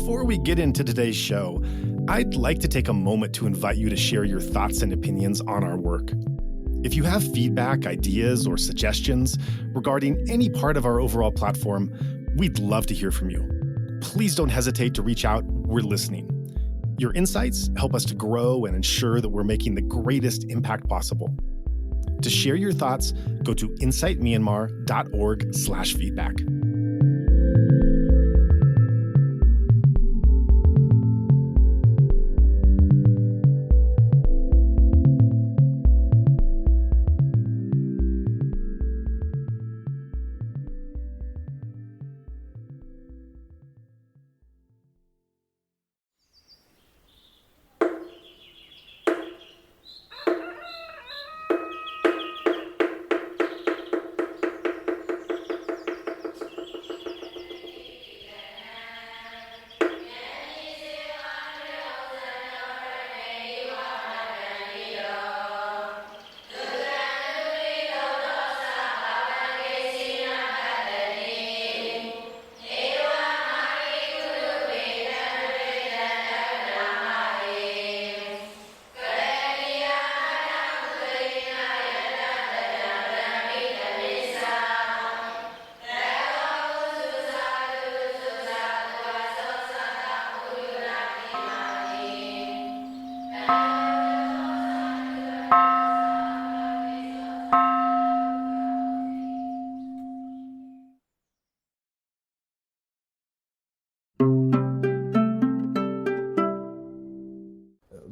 Before we get into today's show, I'd like to take a moment to invite you to share your thoughts and opinions on our work. If you have feedback, ideas, or suggestions regarding any part of our overall platform, we'd love to hear from you. Please don't hesitate to reach out. We're listening. Your insights help us to grow and ensure that we're making the greatest impact possible. To share your thoughts, go to insightmyanmar.org/feedback.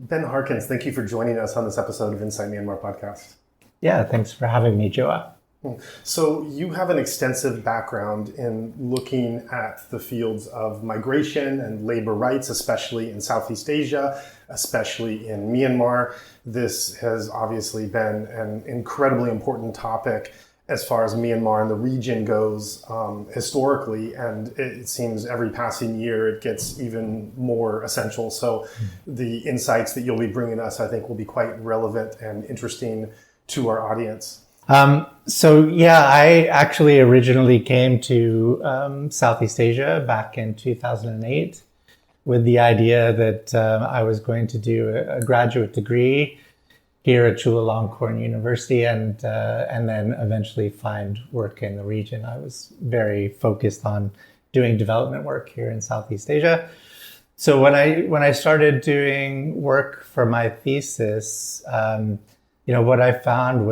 Ben Harkins, thank you for joining us on this episode of Inside Myanmar podcast. Yeah, thanks for having me, Joa. So you have an extensive background in looking at the fields of migration and labor rights, especially in Southeast Asia, especially in Myanmar. This has obviously been an incredibly important topic as far as Myanmar and the region goes historically, and it seems every passing year it gets even more essential. So the insights that you'll be bringing us, I think, will be quite relevant and interesting to our audience. I actually originally came to Southeast Asia back in 2008 with the idea that I was going to do a graduate degree here at Chulalongkorn University and then eventually find work in the region. I was very focused on doing development work here in Southeast Asia. So when I started doing work for my thesis, what I found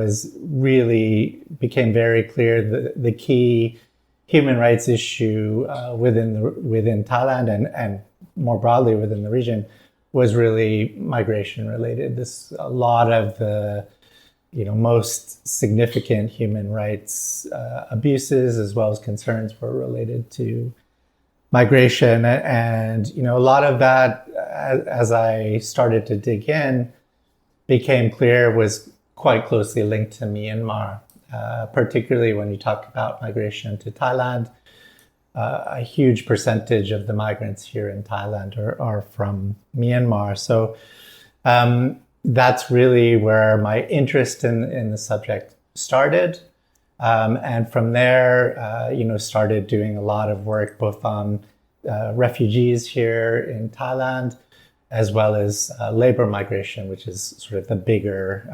became very clear the key human rights issue within Thailand and more broadly within the region was really migration related. A lot of the most significant human rights abuses as well as concerns were related to migration, and a lot of that, as I started to dig in, became clear was quite closely linked to Myanmar, particularly when you talk about migration to Thailand. A huge percentage of the migrants here in Thailand are from Myanmar. So that's really where my interest in the subject started. And from there, started doing a lot of work both on refugees here in Thailand, as well as labor migration, which is sort of the bigger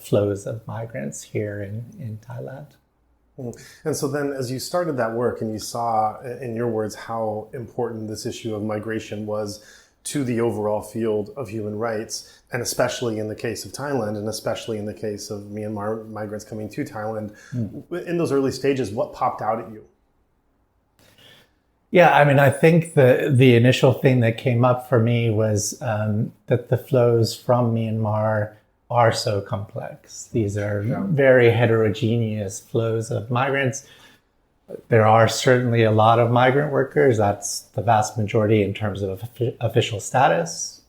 flows of migrants here in Thailand. And so then as you started that work and you saw, in your words, how important this issue of migration was to the overall field of human rights, and especially in the case of Thailand, and especially in the case of Myanmar migrants coming to Thailand, in those early stages, what popped out at you? Yeah, I think the initial thing that came up for me was that the flows from Myanmar are so complex. These are very heterogeneous flows of migrants. There are certainly a lot of migrant workers. That's the vast majority in terms of official status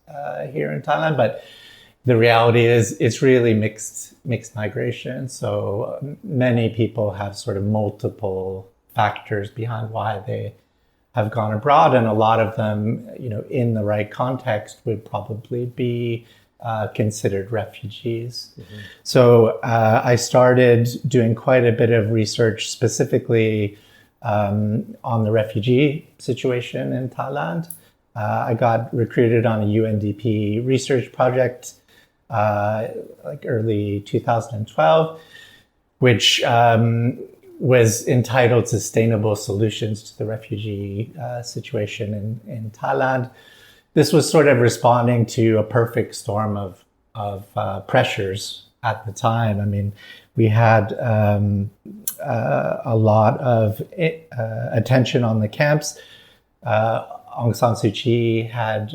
here in Thailand. But the reality is it's really mixed migration. So many people have sort of multiple factors behind why they have gone abroad. And a lot of them, in the right context would probably be considered refugees. Mm-hmm. So I started doing quite a bit of research specifically on the refugee situation in Thailand. I got recruited on a UNDP research project like early 2012, which was entitled Sustainable Solutions to the Refugee Situation in Thailand. This was sort of responding to a perfect storm of pressures at the time. I mean, we had a lot of attention on the camps. Aung San Suu Kyi had,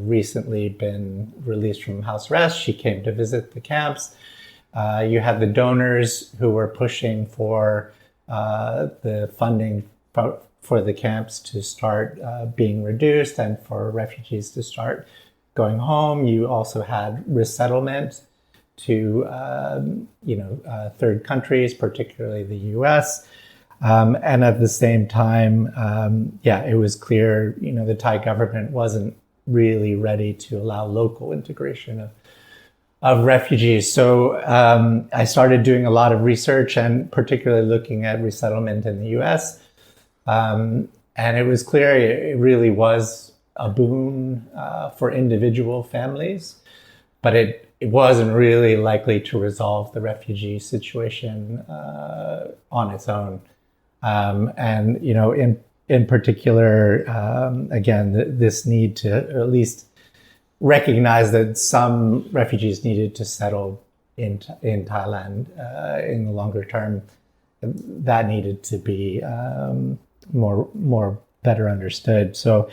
recently been released from house arrest. She came to visit the camps. You had the donors who were pushing for the funding for the camps to start being reduced and for refugees to start going home. You also had resettlement to, third countries, particularly the U.S. And at the same time, it was clear, the Thai government wasn't really ready to allow local integration of refugees. So I started doing a lot of research and particularly looking at resettlement in the U.S. And it was clear it really was a boon for individual families, but it wasn't really likely to resolve the refugee situation on its own. In particular, again, this need to at least recognize that some refugees needed to settle in Thailand in the longer term. That needed to be more better understood. So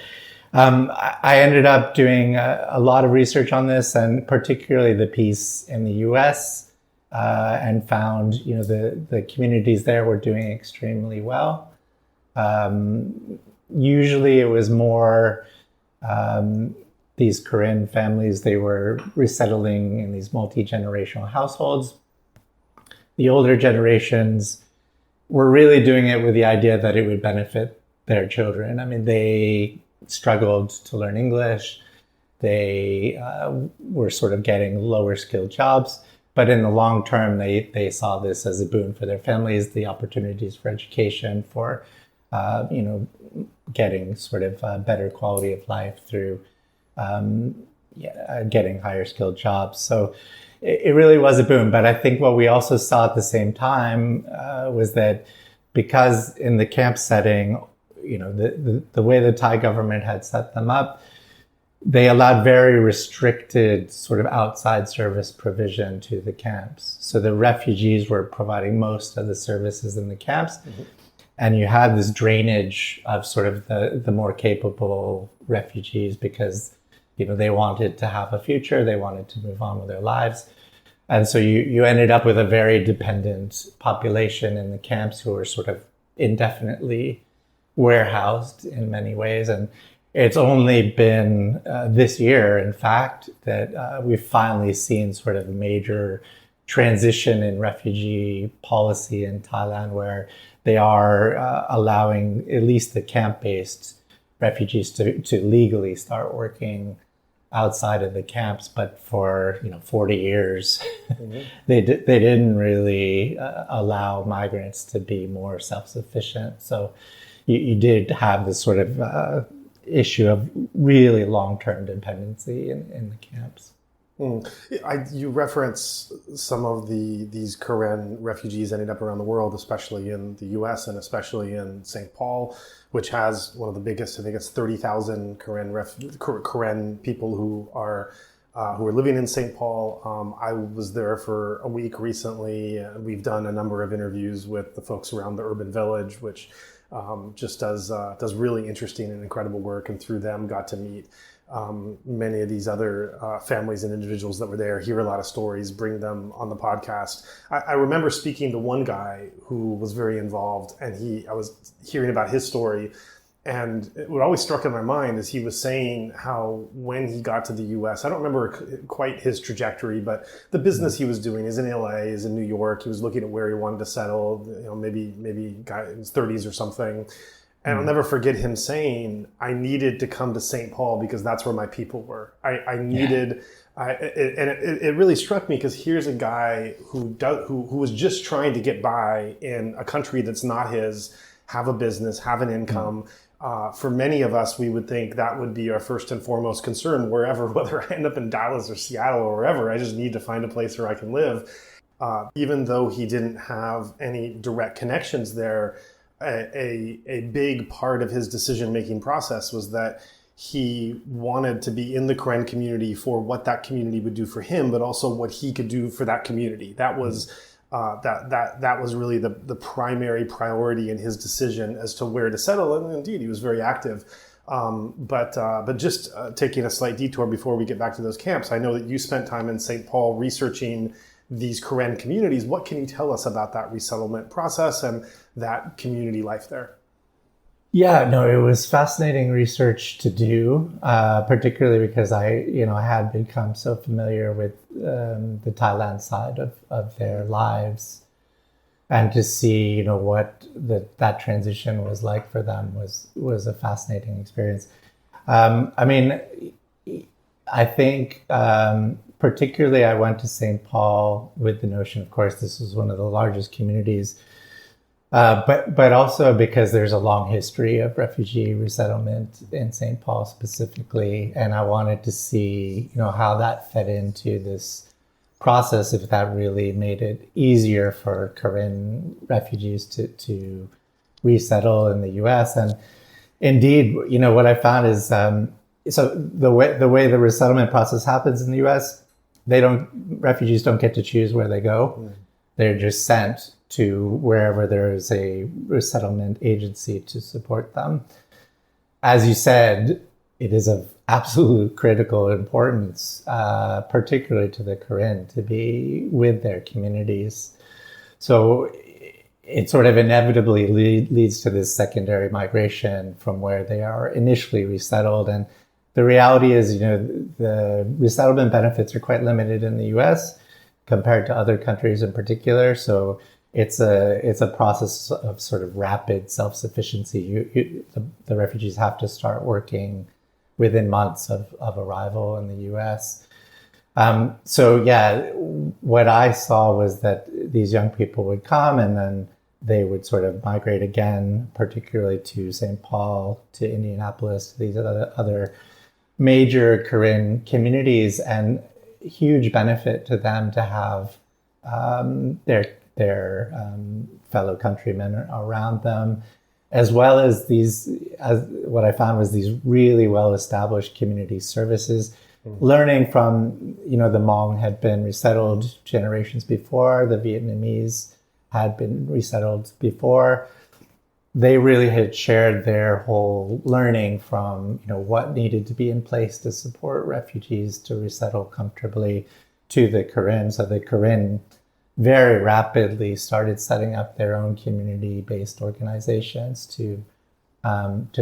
I ended up doing a lot of research on this, and particularly the piece in the U.S. And found the communities there were doing extremely well. Usually, it was more these Korean families. They were resettling in these multi-generational households. The older generations were really doing it with the idea that it would benefit their children. I mean, they struggled to learn English. They were sort of getting lower skilled jobs. But in the long term, they saw this as a boon for their families, the opportunities for education, for, getting sort of better quality of life through getting higher skilled jobs. So it really was a boon. But I think what we also saw at the same time was that because in the camp setting, the way the Thai government had set them up, they allowed very restricted sort of outside service provision to the camps. So the refugees were providing most of the services in the camps. Mm-hmm. And you had this drainage of sort of the more capable refugees because, they wanted to have a future. They wanted to move on with their lives. And so you ended up with a very dependent population in the camps who were sort of indefinitely warehoused in many ways. And it's only been this year, in fact, that we've finally seen sort of a major transition in refugee policy in Thailand, where they are allowing at least the camp-based refugees to legally start working outside of the camps. But for 40 years, mm-hmm. they didn't really allow migrants to be more self-sufficient. So you did have this sort of issue of really long-term dependency in the camps. You reference some of these Karen refugees ended up around the world, especially in the U.S. and especially in St. Paul, which has one of the biggest. I think it's 30,000 Karen people who are living in St. Paul. I was there for a week recently. We've done a number of interviews with the folks around the urban village, which just does really interesting and incredible work, and through them got to meet many of these other families and individuals that were there, hear a lot of stories, bring them on the podcast. I remember speaking to one guy who was very involved, and I was hearing about his story, and what always struck in my mind is he was saying how when he got to the U.S., I don't remember quite his trajectory, but the business he was doing is in L.A., is in New York. He was looking at where he wanted to settle, maybe guy in his 30s or something. And I'll never forget him saying, I needed to come to St. Paul because that's where my people were. It really struck me because here's a guy who was just trying to get by in a country that's not his, have a business, have an income, For many of us, we would think that would be our first and foremost concern wherever, whether I end up in Dallas or Seattle or wherever. I just need to find a place where I can live. Even though he didn't have any direct connections there, a big part of his decision-making process was that he wanted to be in the Karen community for what that community would do for him, but also what he could do for that community. That was that was really the primary priority in his decision as to where to settle. And indeed, he was very active. But just taking a slight detour before we get back to those camps, I know that you spent time in St. Paul researching these Karen communities. What can you tell us about that resettlement process and that community life there? Yeah, no, it was fascinating research to do, particularly because I had become so familiar with the Thailand side of their lives, and to see, what that transition was like for them was a fascinating experience. I think particularly I went to St. Paul with the notion, of course, this was one of the largest communities. But also because there's a long history of refugee resettlement in St. Paul specifically, and I wanted to see, how that fed into this process, if that really made it easier for Karen refugees to resettle in the U.S. And indeed, what I found is, so the way the resettlement process happens in the U.S., refugees don't get to choose where they go. They're just sent to wherever there is a resettlement agency to support them. As you said, it is of absolute critical importance, particularly to the Karen, to be with their communities. So it sort of inevitably leads to this secondary migration from where they are initially resettled. And the reality is, the resettlement benefits are quite limited in the US compared to other countries in particular. So it's a process of sort of rapid self-sufficiency. The refugees have to start working within months of arrival in the U.S. So yeah, what I saw was that these young people would come and then they would sort of migrate again, particularly to St. Paul, to Indianapolis, to these other major Karen communities, and huge benefit to them to have their fellow countrymen around them, as well as what I found was these really well-established community services. Learning from, the Hmong had been resettled generations before, the Vietnamese had been resettled before. They really had shared their whole learning from, what needed to be in place to support refugees to resettle comfortably to the Karen. So the Karen very rapidly started setting up their own community-based organizations to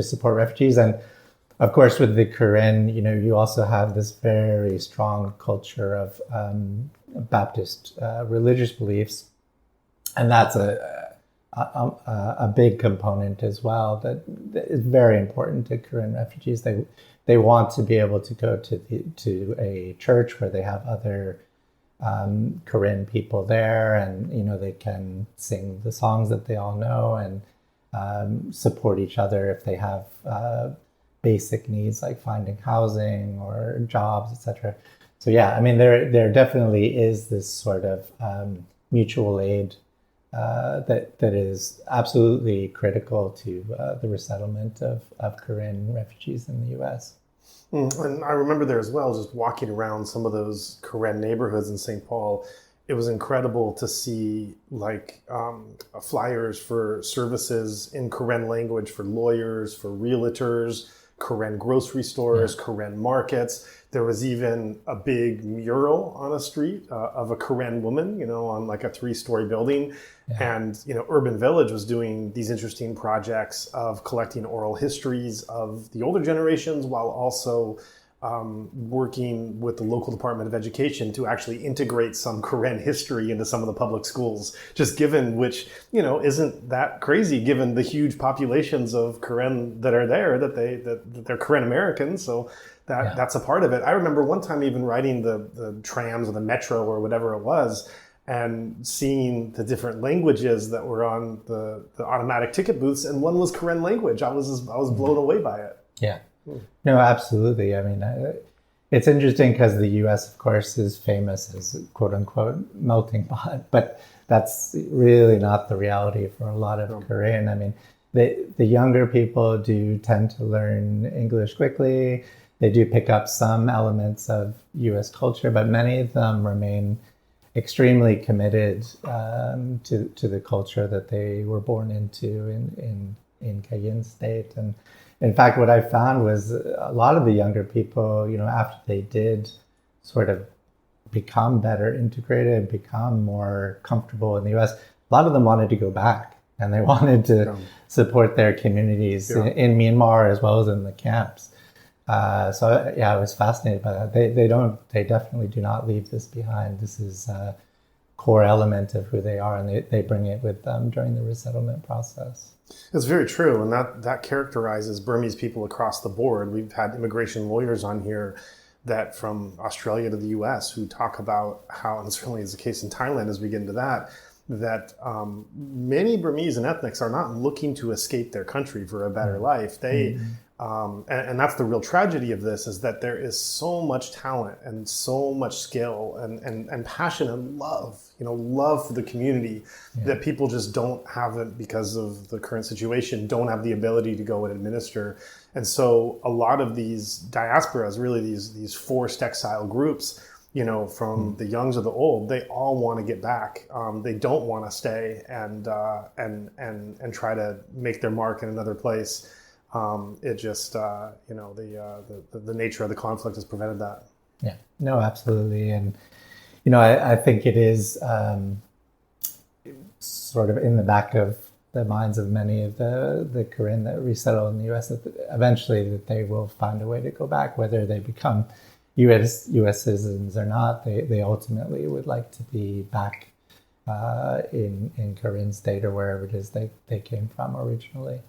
support refugees. And of course, with the Karen, you also have this very strong culture of Baptist religious beliefs, and that's a big component as well that is very important to Karen refugees. They want to be able to go to a church where they have other Karen people there, and they can sing the songs that they all know and support each other if they have basic needs like finding housing or jobs, etc. So yeah, there definitely is this sort of mutual aid that is absolutely critical to the resettlement of Karen refugees in the U.S. And I remember there as well, just walking around some of those Karen neighborhoods in St. Paul. It was incredible to see flyers for services in Karen language for lawyers, for realtors, Karen grocery stores, Karen markets. There was even a big mural on a street of a Karen woman, on like a 3-story building. Yeah. And, Urban Village was doing these interesting projects of collecting oral histories of the older generations while also working with the local Department of Education to actually integrate some Karen history into some of the public schools, just given which, isn't that crazy given the huge populations of Karen that are there, that they're Karen Americans. So that's a part of it. I remember one time even riding the trams or the metro or whatever it was, and seeing the different languages that were on the automatic ticket booths, and one was Karen language. I was blown away by it. Yeah, no, absolutely. I mean, it's interesting because the U.S., of course, is famous as "quote unquote" melting pot, but that's really not the reality for a lot of Korean. I mean, the younger people do tend to learn English quickly. They do pick up some elements of U.S. culture, but many of them remain extremely committed to the culture that they were born into in Cayenne State. And in fact, what I found was a lot of the younger people, after they did sort of become better integrated, become more comfortable in the US, a lot of them wanted to go back, and they wanted to support their communities in Myanmar as well as in the camps. So I was fascinated by that. They definitely do not leave this behind. This is a core element of who they are, and they bring it with them during the resettlement process. It's very true, and that characterizes Burmese people across the board. We've had immigration lawyers on here that from Australia to the US who talk about how, and certainly is the case in Thailand as we get into that many Burmese and ethnics are not looking to escape their country for a better life. They and that's the real tragedy of this, is that there is so much talent and so much skill and passion and love, love for the community that people just don't have it because of the current situation, don't have the ability to go and administer. And so a lot of these diasporas, really these forced exile groups, from the youngs to the old, they all want to get back. They don't want to stay and try to make their mark in another place. It just, the nature of the conflict has prevented that. Yeah, no, absolutely. And, I think it is sort of in the back of the minds of many of the Korean that resettle in the U.S. that eventually that they will find a way to go back, whether they become U.S. citizens or not. They ultimately would like to be back in Karen State or wherever it is they came from originally.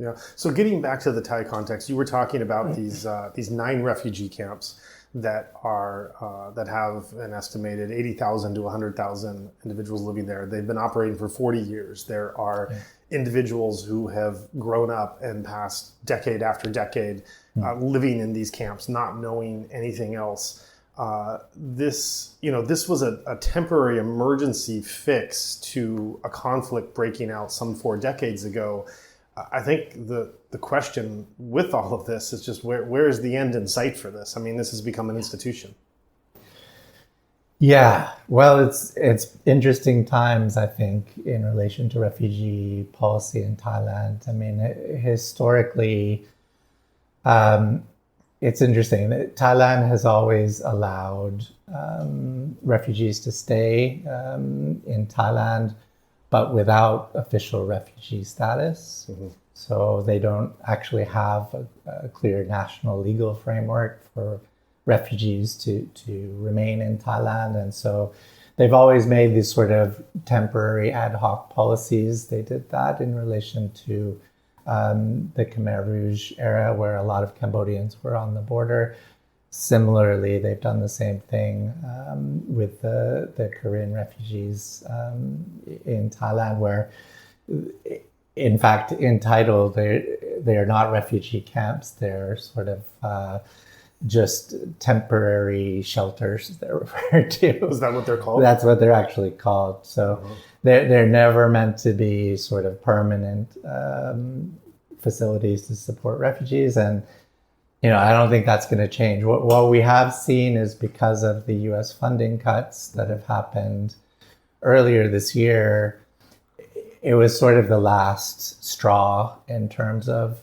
Yeah. So getting back to the Thai context, you were talking about these 9 refugee camps that have an estimated 80,000 to 100,000 individuals living there. They've been operating for 40 years. There are individuals who have grown up and passed decade after decade living in these camps, not knowing anything else. This was a temporary emergency fix to a conflict breaking out some 4 decades ago. I think the question with all of this is just where is the end in sight for this? I mean, this has become an institution. Yeah, well, it's interesting times, I think, in relation to refugee policy in Thailand. I mean, historically, it's interesting that Thailand has always allowed refugees to stay in Thailand, but without official refugee status. Mm-hmm. So they don't actually have a clear national legal framework for refugees to remain in Thailand. And so they've always made these sort of temporary ad hoc policies. They did that in relation to the Khmer Rouge era, where a lot of Cambodians were on the border. Similarly, they've done the same thing with the Korean refugees in Thailand, where, in fact, in title, they are not refugee camps. They're sort of just temporary shelters, they're referred to. Is that what they're called? That's what they're actually called. So they're never meant to be sort of permanent facilities to support refugees. And I don't think that's going to change. What we have seen is, because of the U.S. funding cuts that have happened earlier this year, it was sort of the last straw in terms of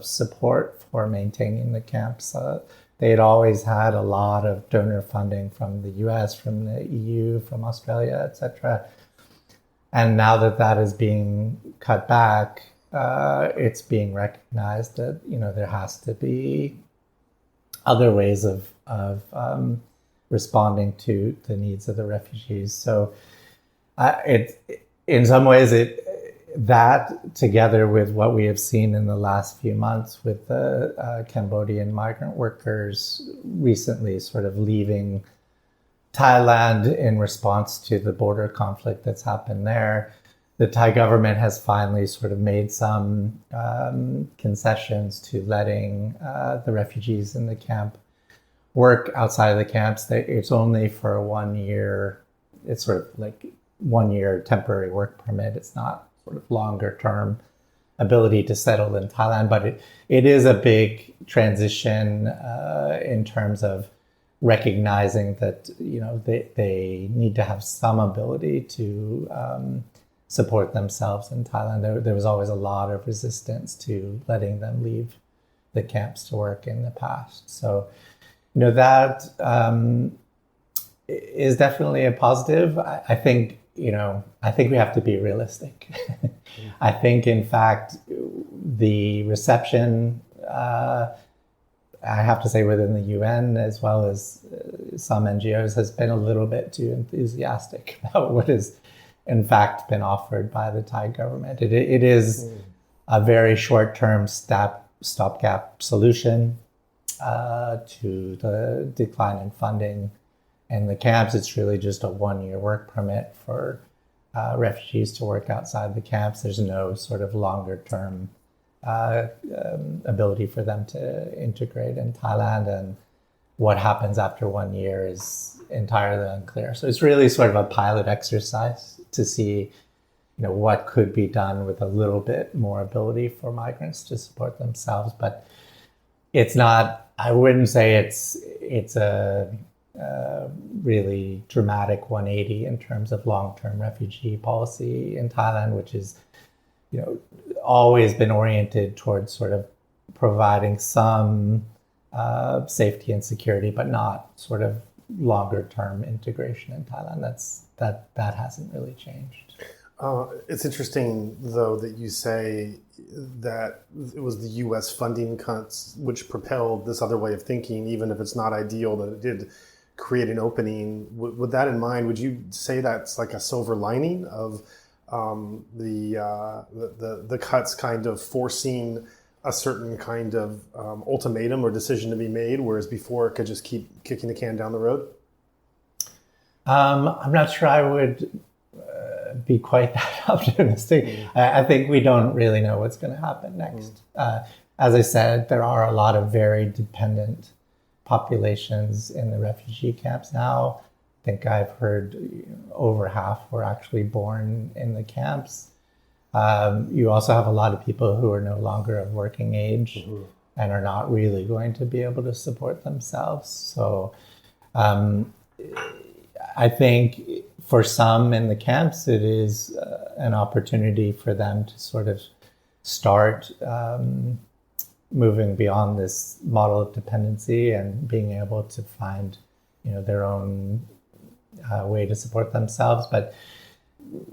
support for maintaining the camps. They had always had a lot of donor funding from the U.S., from the EU, from Australia, etc. And now that is being cut back, it's being recognized that there has to be other ways of responding to the needs of the refugees. So in some ways, that together with what we have seen in the last few months with the Cambodian migrant workers recently sort of leaving Thailand, in response to the border conflict that's happened there, the Thai government has finally sort of made some concessions to letting the refugees in the camp work outside of the camps. It's only for 1 year. It's sort of like 1 year temporary work permit. It's not sort of longer term ability to settle in Thailand, but it is a big transition in terms of recognizing that, you know, they need to have some ability to support themselves in Thailand. There was always a lot of resistance to letting them leave the camps to work in the past. So, you know, that is definitely a positive. I think, you know, I think we have to be realistic. I think, in fact, the reception, I have to say, within the UN as well as some NGOs, has been a little bit too enthusiastic about what has, in fact, been offered by the Thai government. It is a very short-term stopgap solution to the decline in funding. And the camps, it's really just a 1 year work permit for refugees to work outside the camps. There's no sort of longer term ability for them to integrate in Thailand. And what happens after 1 year is entirely unclear. So it's really sort of a pilot exercise to see, you know, what could be done with a little bit more ability for migrants to support themselves. But it's not, I wouldn't say it's a really dramatic 180 in terms of long-term refugee policy in Thailand, which is, you know, always been oriented towards sort of providing some safety and security, but not sort of longer-term integration in Thailand. That hasn't really changed. It's interesting, though, that you say that it was the U.S. funding cuts which propelled this other way of thinking, even if it's not ideal, that it did create an opening. With that in mind, would you say that's like a silver lining of the cuts kind of forcing a certain kind of ultimatum or decision to be made, whereas before it could just keep kicking the can down the road? I'm not sure I would be quite that optimistic. I think we don't really know what's going to happen next. As I said, there are a lot of very dependent populations in the refugee camps now. I think I've heard over half were actually born in the camps. You also have a lot of people who are no longer of working age and are not really going to be able to support themselves. So I think for some in the camps, it is an opportunity for them to sort of start moving beyond this model of dependency and being able to find, you know, their own way to support themselves. But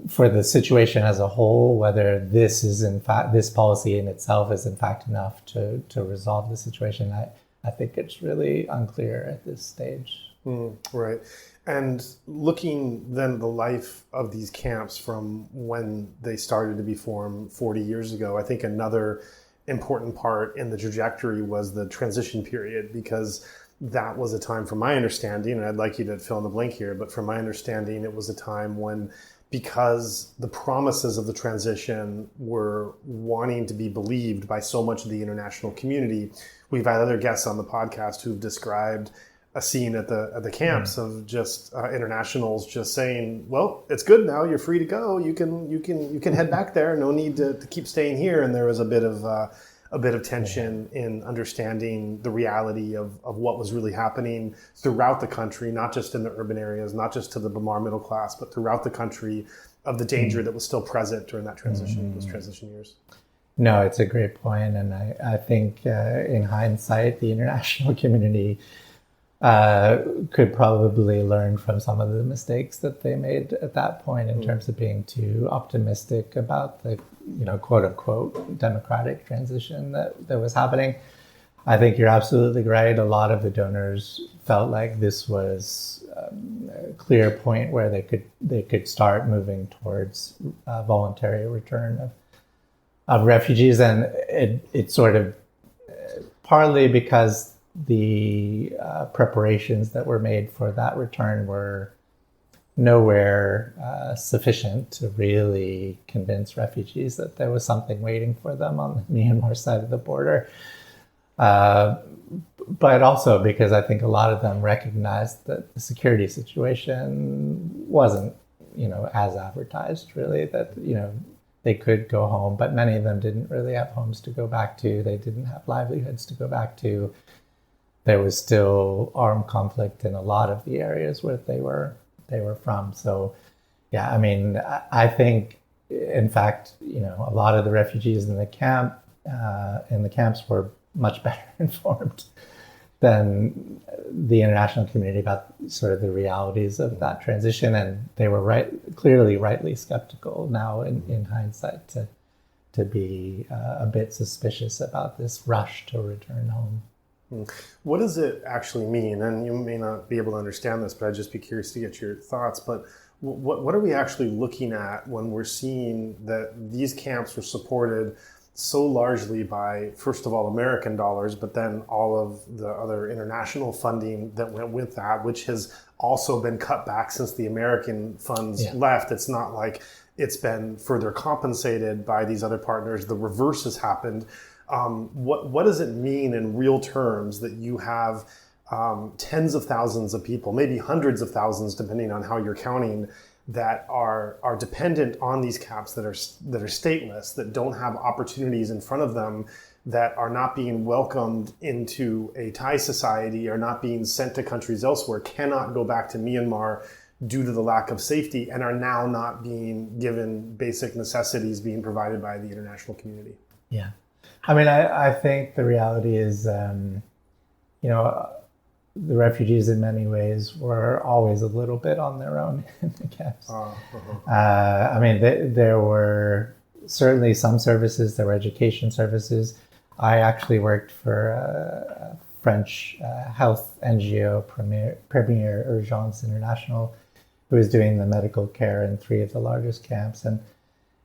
for the situation as a whole, whether this is in fact, this policy in itself is in fact enough to resolve the situation, I think it's really unclear at this stage. Right. And looking then at the life of these camps from when they started to be formed 40 years ago, I think another important part in the trajectory was the transition period, because that was a time, from my understanding, and I'd like you to fill in the blank here, but from my understanding, it was a time when, because the promises of the transition were wanting to be believed by so much of the international community, we've had other guests on the podcast who've described a scene at the camps of just internationals just saying, "Well, it's good now. You're free to go. You can head back there. No need to keep staying here." And there was a bit of tension in understanding the reality of what was really happening throughout the country, not just in the urban areas, not just to the Bamar middle class, but throughout the country, of the danger that was still present during that transition, those transition years. No, it's a great point, and I think in hindsight, the international community could probably learn from some of the mistakes that they made at that point in terms of being too optimistic about the, you know, quote unquote democratic transition that was happening. I think you're absolutely right. A lot of the donors felt like this was a clear point where they could start moving towards voluntary return of refugees, and it sort of partly because the preparations that were made for that return were nowhere sufficient to really convince refugees that there was something waiting for them on the Myanmar side of the border. But also because I think a lot of them recognized that the security situation wasn't, as advertised, really, that, they could go home, but many of them didn't really have homes to go back to. They didn't have livelihoods to go back to. There was still armed conflict in a lot of the areas where they were from. So, yeah, I mean, I think, in fact, a lot of the refugees in the camps were much better informed than the international community about sort of the realities of that transition, and they were rightly skeptical now in hindsight to be a bit suspicious about this rush to return home. What does it actually mean? And you may not be able to understand this, but I'd just be curious to get your thoughts. But what are we actually looking at when we're seeing that these camps were supported so largely by, first of all, American dollars, but then all of the other international funding that went with that, which has also been cut back since the American funds left. It's not like it's been further compensated by these other partners. The reverse has happened. What does it mean in real terms that you have tens of thousands of people, maybe hundreds of thousands, depending on how you're counting, that are dependent on these camps, that are stateless, that don't have opportunities in front of them, that are not being welcomed into a Thai society, are not being sent to countries elsewhere, cannot go back to Myanmar due to the lack of safety, and are now not being given basic necessities being provided by the international community? Yeah. I mean, I think the reality is, the refugees in many ways were always a little bit on their own in the camps. I mean, there were certainly some services, there were education services. I actually worked for a French health NGO, Premier Urgence International, who was doing the medical care in 3 of the largest camps. And,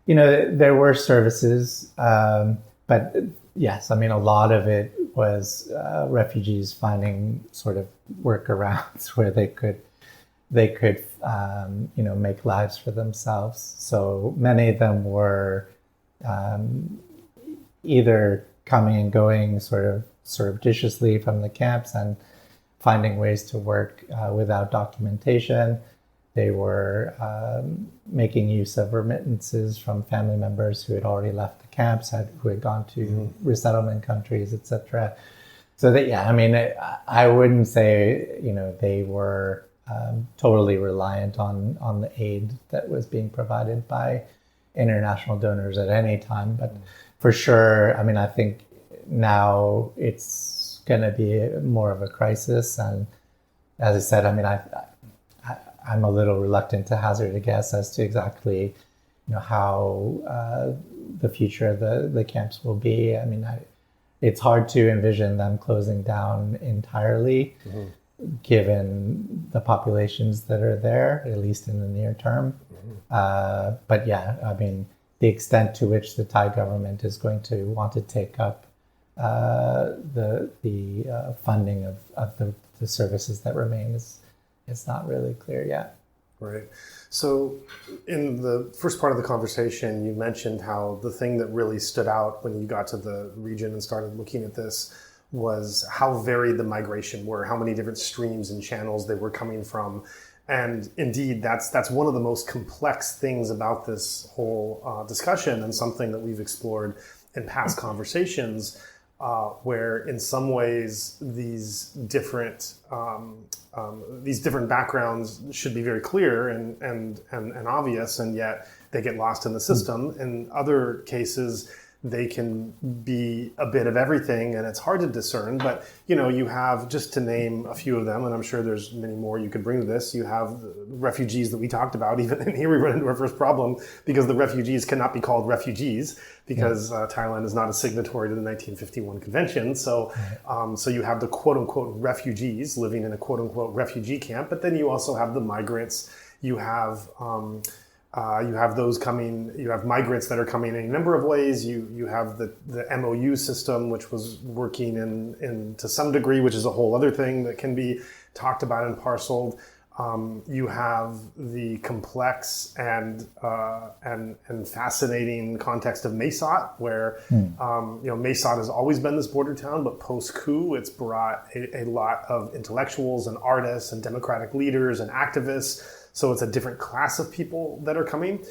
there were services, but yes, I mean, a lot of it was refugees finding sort of workarounds where they could make lives for themselves. So many of them were either coming and going sort of surreptitiously from the camps and finding ways to work without documentation. They were making use of remittances from family members who had already left the camps, who had gone to resettlement countries, etc. So that, I mean, I wouldn't say, they were totally reliant on the aid that was being provided by international donors at any time. But for sure, I mean, I think now it's going to be more of a crisis. And as I said, I mean, I'm a little reluctant to hazard a guess as to exactly, how the future of the camps will be. I mean, it's hard to envision them closing down entirely, given the populations that are there, at least in the near term. But yeah, I mean, the extent to which the Thai government is going to want to take up the funding of the services that remain it's not really clear yet. Right. So in the first part of the conversation, you mentioned how the thing that really stood out when you got to the region and started looking at this was how varied the migration were, how many different streams and channels they were coming from. And indeed, that's one of the most complex things about this whole discussion, and something that we've explored in past conversations, where in some ways these different backgrounds should be very clear and obvious, and yet they get lost in the system. In other cases, they can be a bit of everything, and it's hard to discern. But you have, just to name a few of them, and I'm sure there's many more you could bring to this. You have the refugees that we talked about. Even in here, we run into our first problem because the refugees cannot be called refugees because Thailand is not a signatory to the 1951 convention. So, so you have the quote unquote refugees living in a quote unquote refugee camp, but then you also have the migrants. You have You have those coming. You have migrants that are coming in a number of ways. You have the MOU system, which was working in to some degree, which is a whole other thing that can be talked about and parceled. You have the complex and fascinating context of Maysot, where Maysot has always been this border town, but post-coup, it's brought a lot of intellectuals and artists and democratic leaders and activists. So it's a different class of people that are coming.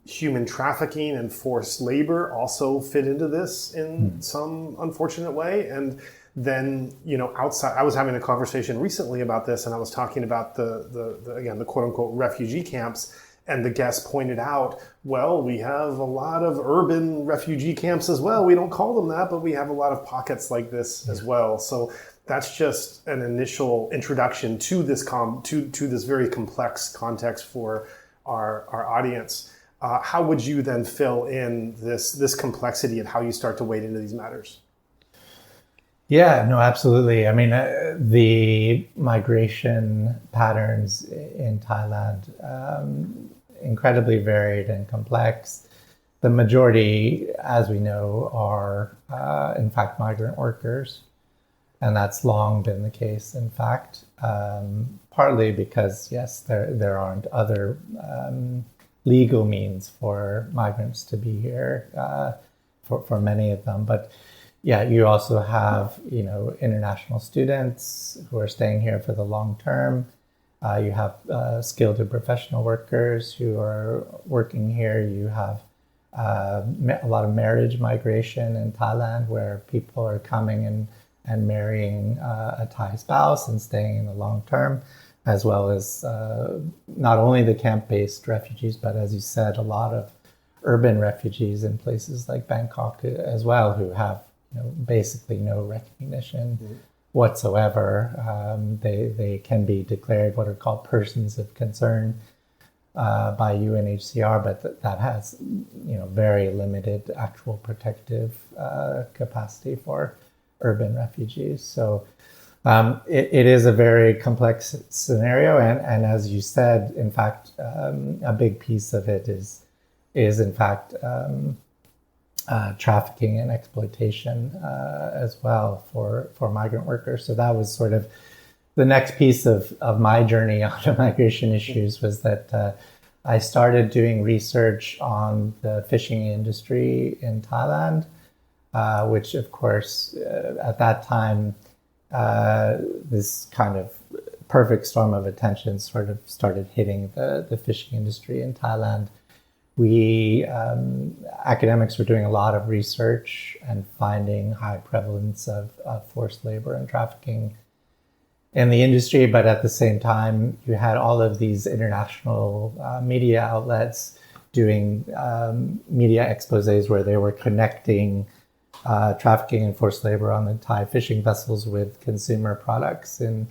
Human trafficking and forced labor also fit into this in some unfortunate way. And then, outside, I was having a conversation recently about this, and I was talking about the quote unquote refugee camps. And the guest pointed out, well, we have a lot of urban refugee camps as well. We don't call them that, but we have a lot of pockets like this as well. So that's just an initial introduction to this to this very complex context for our audience. How would you then fill in this complexity and how you start to wade into these matters? Yeah, no, absolutely. I mean, the migration patterns in Thailand, incredibly varied and complex. The majority, as we know, are in fact migrant workers. And that's long been the case, in fact, partly because, yes, there aren't other legal means for migrants to be here for many of them. But yeah, you also have, international students who are staying here for the long term. You have skilled and professional workers who are working here. You have a lot of marriage migration in Thailand, where people are coming and marrying a Thai spouse and staying in the long term, as well as not only the camp-based refugees, but as you said, a lot of urban refugees in places like Bangkok as well, who have basically no recognition whatsoever. They can be declared what are called persons of concern by UNHCR, but that has very limited actual protective capacity for urban refugees. So it is a very complex scenario, and as you said, in fact, a big piece of it is in fact trafficking and exploitation as well for migrant workers. So that was sort of the next piece of my journey onto migration issues, was that I started doing research on the fishing industry in Thailand, which of course at that time this kind of perfect storm of attention sort of started hitting the fishing industry in Thailand. We academics were doing a lot of research and finding high prevalence of forced labor and trafficking in the industry, but at the same time, you had all of these international media outlets doing media exposés where they were connecting trafficking and forced labor on the Thai fishing vessels with consumer products in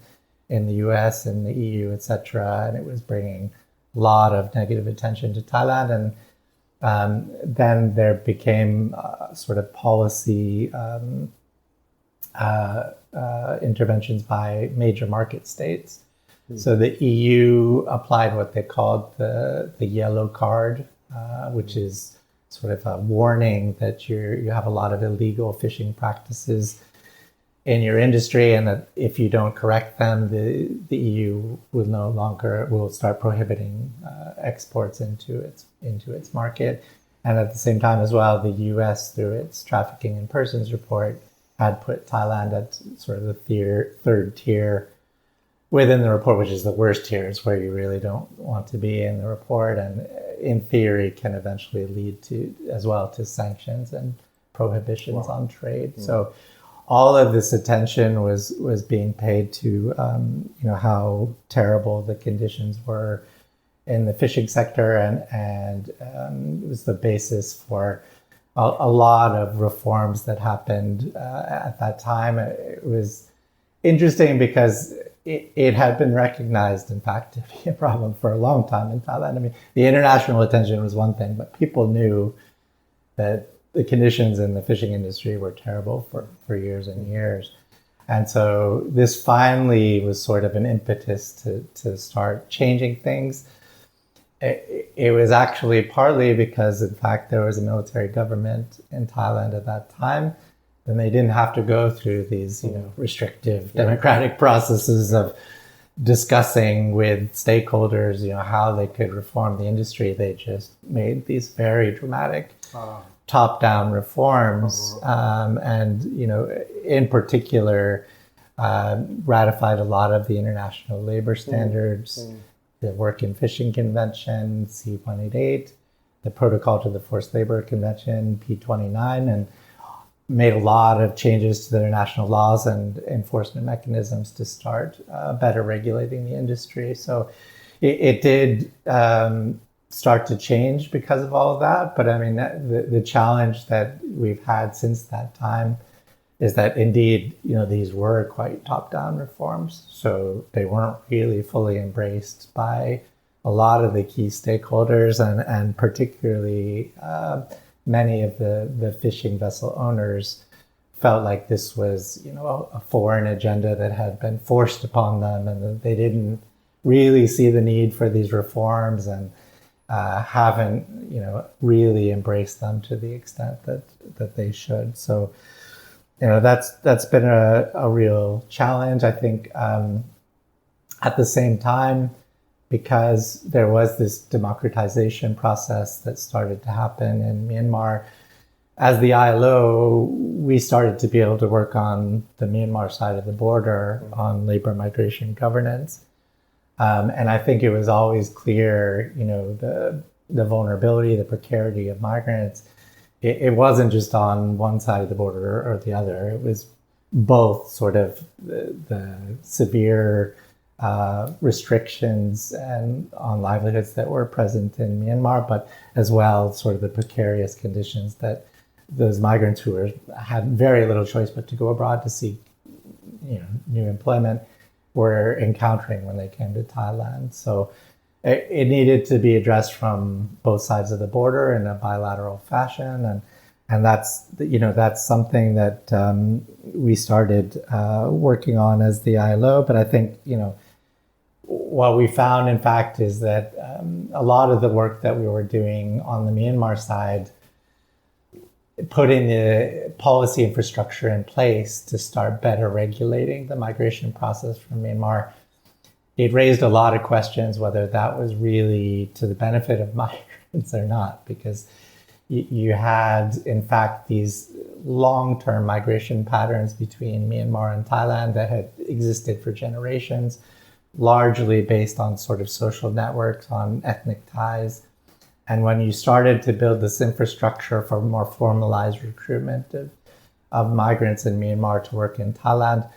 the US and the EU, etc. And it was bringing a lot of negative attention to Thailand. And then there became sort of policy interventions by major market states. So the EU applied what they called the yellow card, which is sort of a warning that you have a lot of illegal fishing practices in your industry, and that if you don't correct them, the EU will start prohibiting exports into its market. And at the same time as well, the US, through its trafficking in persons report, had put Thailand at sort of the third tier within the report, which is the worst tier. It's where you really don't want to be in the report, and in theory can eventually lead to sanctions and prohibitions on trade. So all of this attention was being paid to how terrible the conditions were in the fishing sector, and it was the basis for a lot of reforms that happened at that time. It was interesting because it had been recognized, in fact, to be a problem for a long time in Thailand. I mean, the international attention was one thing, but people knew that the conditions in the fishing industry were terrible for years and years. And so this finally was sort of an impetus to start changing things. It was actually partly because, in fact, there was a military government in Thailand at that time, and they didn't have to go through these, restrictive democratic processes of discussing with stakeholders, how they could reform the industry. They just made these very dramatic top-down reforms, and in particular, ratified a lot of the international labor standards. The Work and Fishing Convention, C-188, the Protocol to the Forced Labor Convention, P-29, and made a lot of changes to their national laws and enforcement mechanisms to start better regulating the industry. So it did start to change because of all of that. But I mean, the challenge that we've had since that time is that indeed, these were quite top-down reforms. So they weren't really fully embraced by a lot of the key stakeholders, and particularly many of the fishing vessel owners felt like this was, a foreign agenda that had been forced upon them, and that they didn't really see the need for these reforms, and haven't, really embraced them to the extent that they should. So, that's been a real challenge. I think at the same time, because there was this democratization process that started to happen in Myanmar, as the ILO, we started to be able to work on the Myanmar side of the border on labor migration governance. And I think it was always clear, the vulnerability, the precarity of migrants. It wasn't just on one side of the border or the other. It was both sort of the severe restrictions and on livelihoods that were present in Myanmar, but as well sort of the precarious conditions that those migrants who had very little choice but to go abroad to seek new employment were encountering when they came to Thailand. So it needed to be addressed from both sides of the border in a bilateral fashion, and that's something that we started working on as the ILO. But I think what we found, in fact, is that a lot of the work that we were doing on the Myanmar side, putting the policy infrastructure in place to start better regulating the migration process from Myanmar, it raised a lot of questions whether that was really to the benefit of migrants or not, because you had, in fact, these long-term migration patterns between Myanmar and Thailand that had existed for generations, largely based on sort of social networks, on ethnic ties. And when you started to build this infrastructure for more formalized recruitment of migrants in Myanmar to work in Thailand,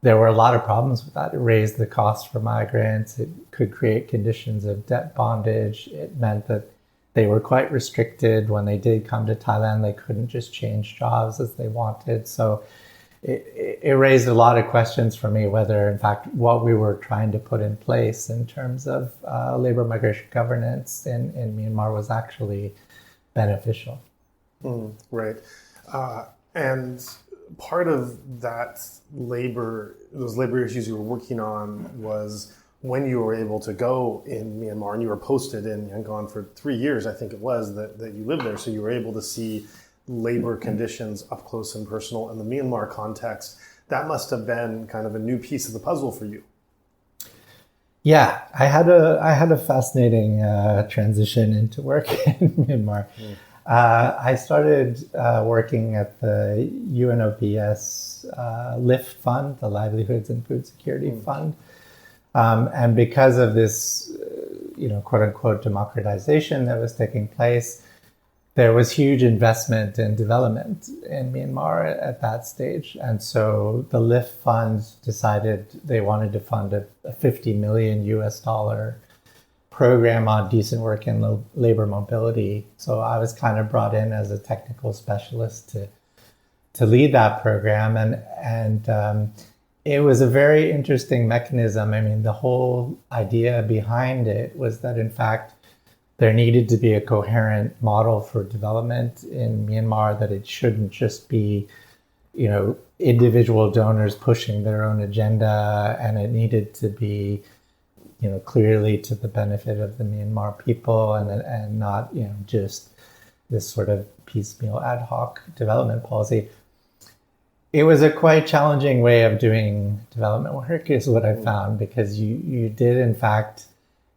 there were a lot of problems with that. It raised the cost for migrants. It could create conditions of debt bondage. It meant that they were quite restricted. When they did come to Thailand, they couldn't just change jobs as they wanted. So it raised a lot of questions for me whether, in fact, what we were trying to put in place in terms of labor migration governance in Myanmar was actually beneficial. Right. And part of those labor issues you were working on was when you were able to go in Myanmar, and you were posted in Yangon for 3 years, I think it was, that you lived there. So you were able to see labor conditions up close and personal in the Myanmar context. That must have been kind of a new piece of the puzzle for you. Yeah, I had a fascinating transition into work in Myanmar. I started working at the UNOPS LIFT Fund, the Livelihoods and Food Security Fund. And because of this, quote unquote, democratization that was taking place, there was huge investment in development in Myanmar at that stage. And so the LIFT Fund decided they wanted to fund a $50 million program on decent work and labor mobility. So I was kind of brought in as a technical specialist to lead that program. And it was a very interesting mechanism. I mean, the whole idea behind it was that, in fact, there needed to be a coherent model for development in Myanmar, that it shouldn't just be, individual donors pushing their own agenda, and it needed to be clearly to the benefit of the Myanmar people and not, just this sort of piecemeal ad hoc development policy. It was a quite challenging way of doing development work, is what I found, because you did, in fact,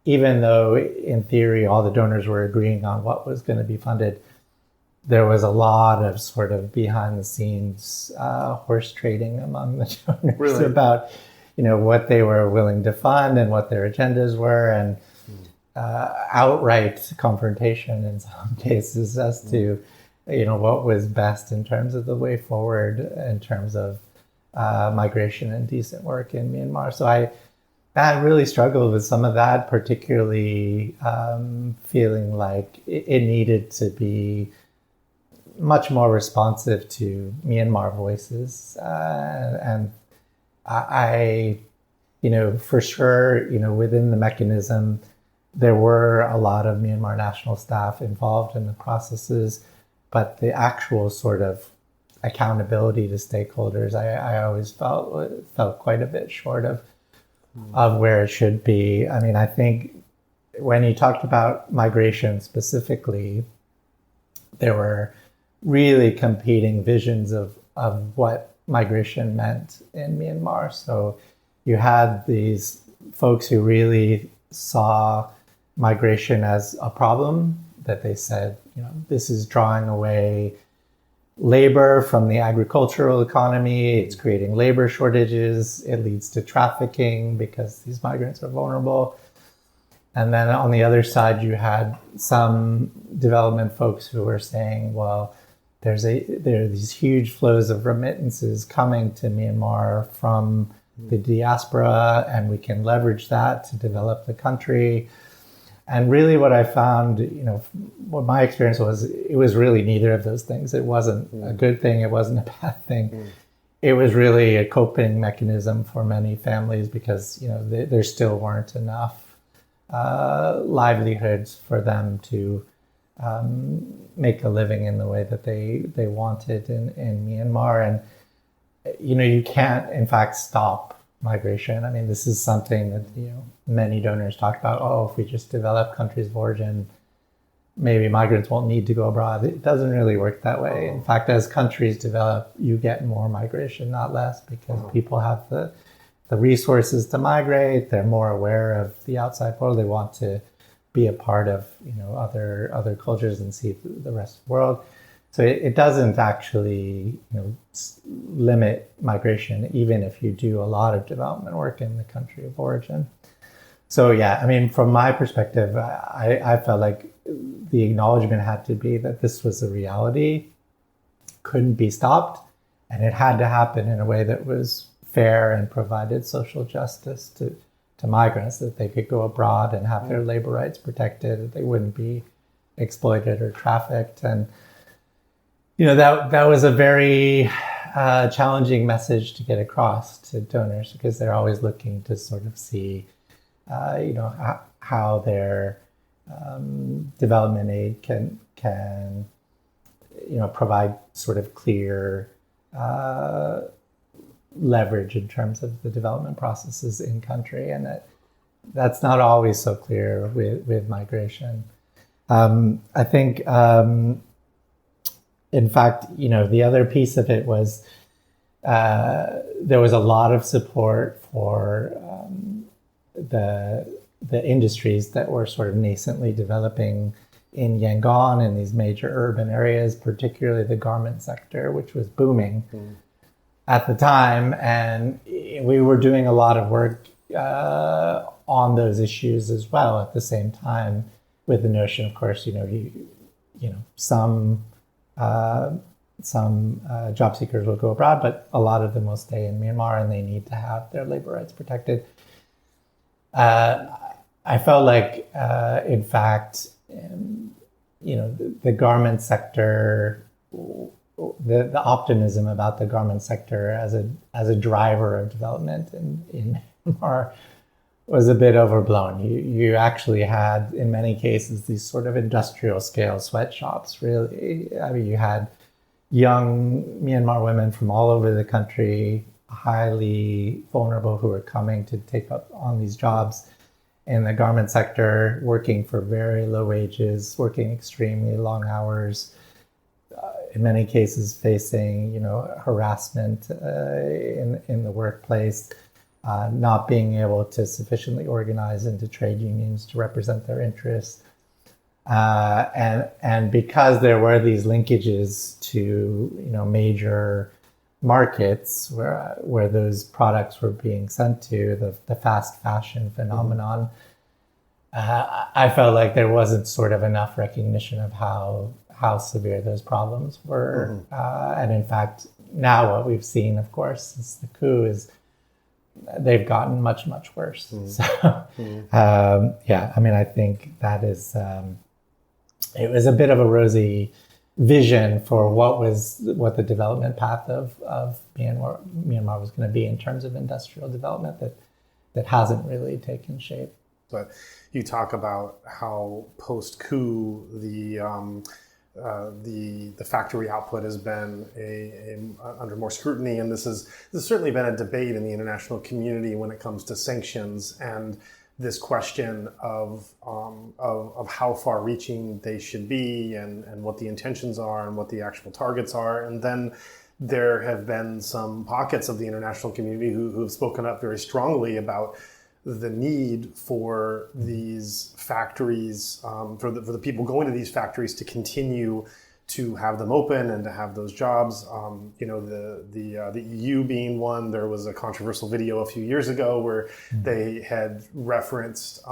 even though in theory all the donors were agreeing on what was going to be funded, there was a lot of sort of behind the scenes horse trading among the donors about, what they were willing to fund and what their agendas were, and outright confrontation in some cases as to, what was best in terms of the way forward in terms of migration and decent work in Myanmar. So I really struggled with some of that, particularly feeling like it needed to be much more responsive to Myanmar voices. And I, for sure, within the mechanism, there were a lot of Myanmar national staff involved in the processes, but the actual sort of accountability to stakeholders, I always felt quite a bit short of where it should be. I mean, I think when you talked about migration specifically, there were really competing visions of what migration meant in Myanmar. So you had these folks who really saw migration as a problem, that they said, this is drawing away labor from the agricultural economy, it's creating labor shortages, it leads to trafficking because these migrants are vulnerable. And then on the other side, you had some development folks who were saying, well, there are these huge flows of remittances coming to Myanmar from the diaspora, and we can leverage that to develop the country. And really what I found, what my experience was, it was really neither of those things. It wasn't a good thing. It wasn't a bad thing. It was really a coping mechanism for many families because, there still weren't enough livelihoods for them to make a living in the way that they wanted in Myanmar. And, you can't, in fact, stop migration. I mean, this is something that, many donors talk about. Oh, if we just develop countries of origin, maybe migrants won't need to go abroad. It doesn't really work that way. In fact, as countries develop, you get more migration, not less, because people have the resources to migrate. They're more aware of the outside world. They want to be a part of, other cultures and see the rest of the world. So it doesn't actually, limit migration, even if you do a lot of development work in the country of origin. So yeah, I mean, from my perspective, I felt like the acknowledgement had to be that this was a reality, couldn't be stopped, and it had to happen in a way that was fair and provided social justice to migrants, that they could go abroad and have their labor rights protected, that they wouldn't be exploited or trafficked. And that was a very challenging message to get across to donors, because they're always looking to sort of see, how their development aid can provide sort of clear leverage in terms of the development processes in country, and that's not always so clear with migration. I think, in fact, the other piece of it was there was a lot of support for the industries that were sort of nascently developing in Yangon and these major urban areas, particularly the garment sector, which was booming at the time. And we were doing a lot of work on those issues as well at the same time, with the notion, of course, some job seekers will go abroad, but a lot of them will stay in Myanmar, and they need to have their labor rights protected. I felt like, in fact, the garment sector, the optimism about the garment sector as a driver of development in Myanmar was a bit overblown. You actually had, in many cases, these sort of industrial scale sweatshops, really. I mean, you had young Myanmar women from all over the country, highly vulnerable, who were coming to take up on these jobs. in the garment sector, working for very low wages, working extremely long hours, in many cases facing, harassment in the workplace, not being able to sufficiently organize into trade unions to represent their interests. And because there were these linkages to, major markets where those products were being sent to, the fast fashion phenomenon, I felt like there wasn't sort of enough recognition of how severe those problems were. And in fact, now what we've seen, of course, since the coup is they've gotten much, much worse. So, I think that is, it was a bit of a rosy vision for what the development path of Myanmar was going to be in terms of industrial development that hasn't really taken shape. But you talk about how post-coup the factory output has been under more scrutiny, and this has certainly been a debate in the international community when it comes to sanctions and this question of how far-reaching they should be and what the intentions are and what the actual targets are. And then there have been some pockets of the international community who have spoken up very strongly about the need for these factories, for the people going to these factories to continue to have them open and to have those jobs. The EU being one, there was a controversial video a few years ago where they had referenced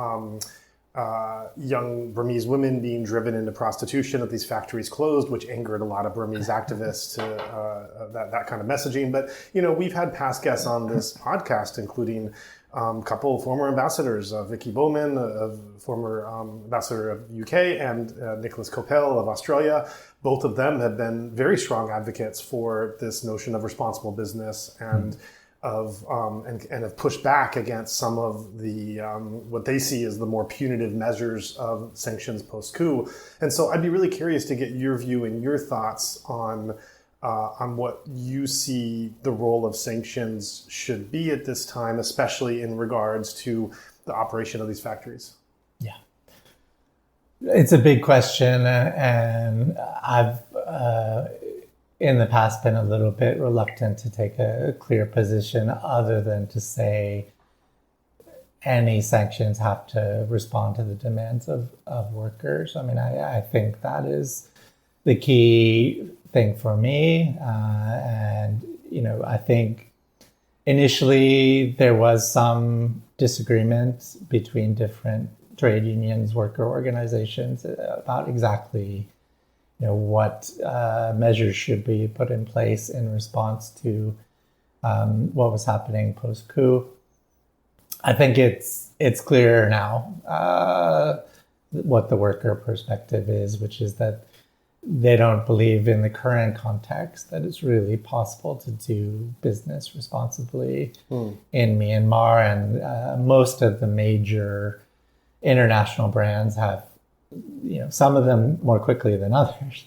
young Burmese women being driven into prostitution at these factories closed, which angered a lot of Burmese activists to that kind of messaging. But, we've had past guests on this podcast, including a couple of former ambassadors, Vicky Bowman, former ambassador of UK, and Nicholas Coppell of Australia. Both of them have been very strong advocates for this notion of responsible business and have pushed back against some of the what they see as the more punitive measures of sanctions post-coup. And so I'd be really curious to get your view and your thoughts on what you see the role of sanctions should be at this time, especially in regards to the operation of these factories. Yeah, it's a big question, and I've in the past been a little bit reluctant to take a clear position other than to say any sanctions have to respond to the demands of workers. I think that is the key thing for me. And I think initially there was some disagreement between different trade unions, worker organizations about exactly what measures should be put in place in response to what was happening post-coup. I think it's clear now what the worker perspective is, which is that they don't believe in the current context that it's really possible to do business responsibly in Myanmar. And most of the major international brands have, some of them more quickly than others,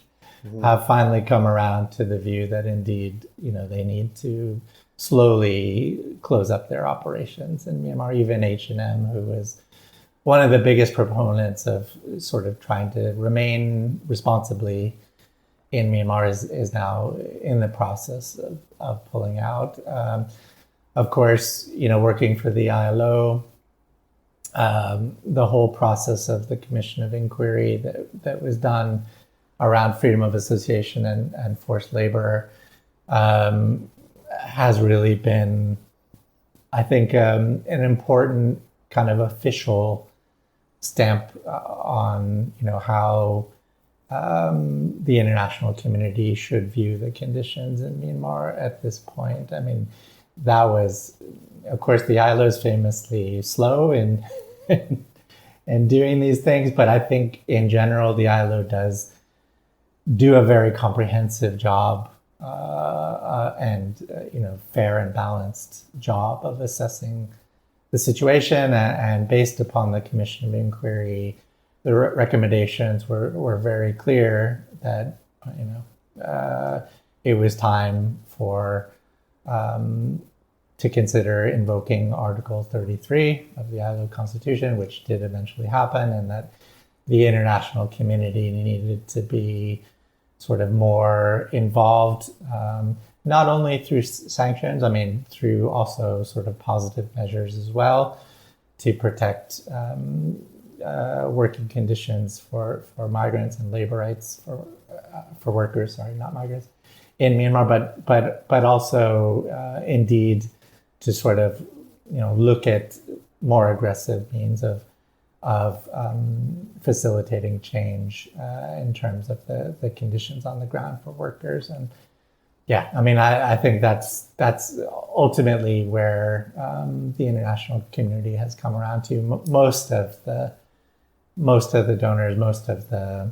have finally come around to the view that indeed, they need to slowly close up their operations in Myanmar. Even H&M, who was one of the biggest proponents of sort of trying to remain responsibly in Myanmar, is now in the process of pulling out. Of course, working for the ILO, the whole process of the Commission of Inquiry that was done around freedom of association and forced labor has really been, I think, an important kind of official stamp on how the international community should view the conditions in Myanmar at this point. That was, of course, the ILO is famously slow in doing these things, but I think in general the ILO does do a very comprehensive job and fair and balanced job of assessing the situation, and based upon the Commission of Inquiry, the recommendations were very clear that it was time for to consider invoking Article 33 of the ILO Constitution, which did eventually happen, and that the international community needed to be sort of more involved, not only through sanctions, through also sort of positive measures as well to protect working conditions for migrants and labor rights for workers, not migrants, in Myanmar, but also indeed to sort of look at more aggressive means of facilitating change in terms of the conditions on the ground for workers. And I think that's ultimately where the international community has come around to. Most of the donors, most of the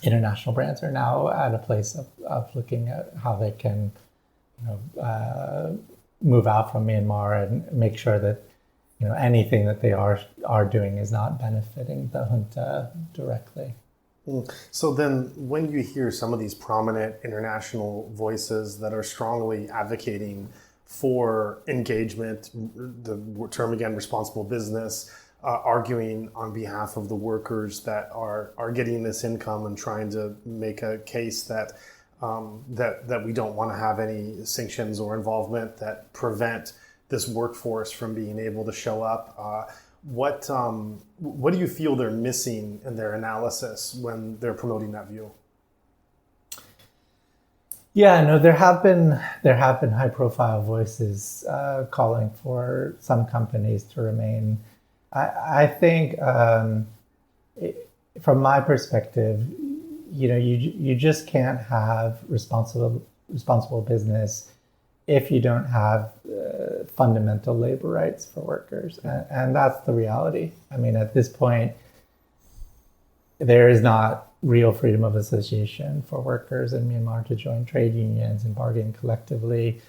international brands are now at a place of looking at how they can move out from Myanmar and make sure that anything that they are doing is not benefiting the junta directly. So then when you hear some of these prominent international voices that are strongly advocating for engagement, the term again, responsible business, arguing on behalf of the workers that are getting this income and trying to make a case that we don't want to have any sanctions or involvement that prevent this workforce from being able to show up. What do you feel they're missing in their analysis when they're promoting that view? Yeah, no, there have been high-profile voices calling for some companies to remain. I think, from my perspective, you just can't have responsible business if you don't have fundamental labor rights for workers. And that's the reality. At this point, there is not real freedom of association for workers in Myanmar to join trade unions and bargain collectively.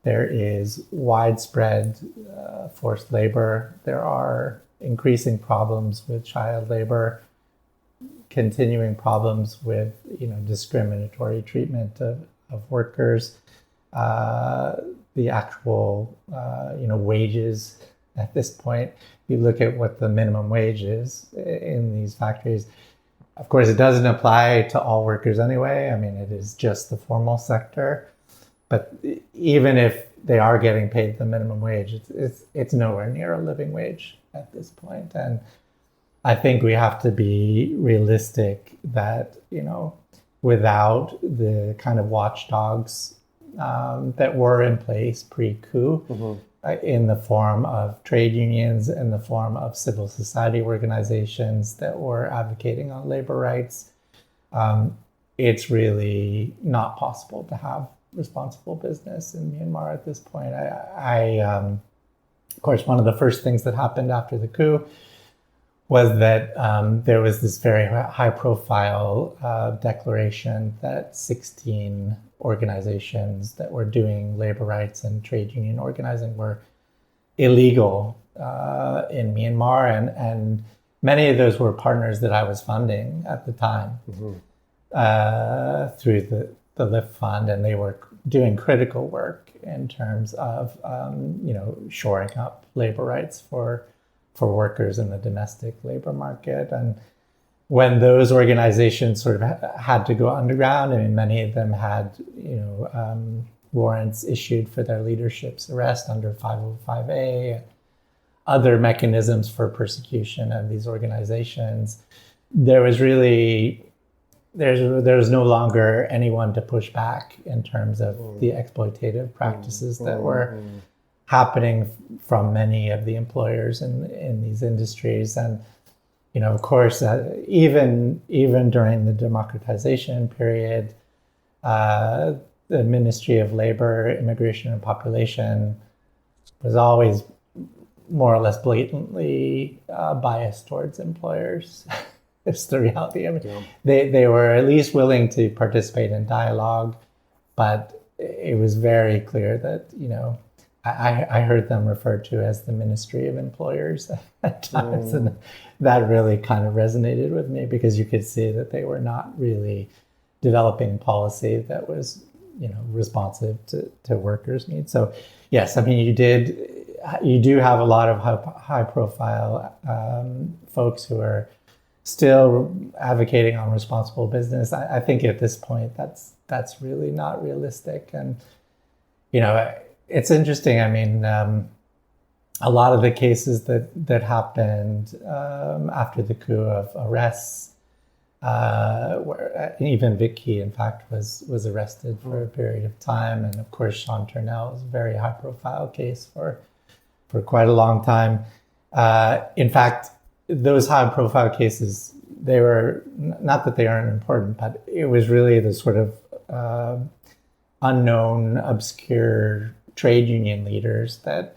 There is widespread forced labor. There are increasing problems with child labor, continuing problems with discriminatory treatment of workers. The actual wages at this point, you look at what the minimum wage is in these factories. Of course, it doesn't apply to all workers anyway. It is just the formal sector. But even if they are getting paid the minimum wage, it's nowhere near a living wage at this point. And I think we have to be realistic that, without the kind of watchdogs that were in place pre-coup, in the form of trade unions, in the form of civil society organizations that were advocating on labor rights, it's really not possible to have responsible business in Myanmar at this point. Of course, one of the first things that happened after the coup was that there was this very high-profile declaration that 16 organizations that were doing labor rights and trade union organizing were illegal in Myanmar, and many of those were partners that I was funding at the time through the LIFT fund, and they were doing critical work in terms of shoring up labor rights for workers in the domestic labor market. And when those organizations sort of had to go underground, many of them had warrants issued for their leadership's arrest under 505A, other mechanisms for persecution of these organizations. There was no longer anyone to push back in terms of the exploitative practices that were happening from many of the employers in these industries. And of course, even during the democratization period, the Ministry of Labor, Immigration and Population was always more or less blatantly biased towards employers. It's the reality. They were at least willing to participate in dialogue, but it was very clear that, I heard them referred to as the Ministry of Employers at times. And that really kind of resonated with me, because you could see that they were not really developing policy that was responsive to workers' needs. So yes, I mean, you do have a lot of high profile folks who are still advocating on responsible business. I think at this point that's really not realistic. And it's interesting. I mean, a lot of the cases that happened after the coup of arrests, where even Vicky, in fact, was arrested for a period of time, and of course Sean Turnell was a very high profile case for quite a long time. In fact, those high profile cases, they were not that they aren't important, but it was really the sort of unknown, obscure trade union leaders that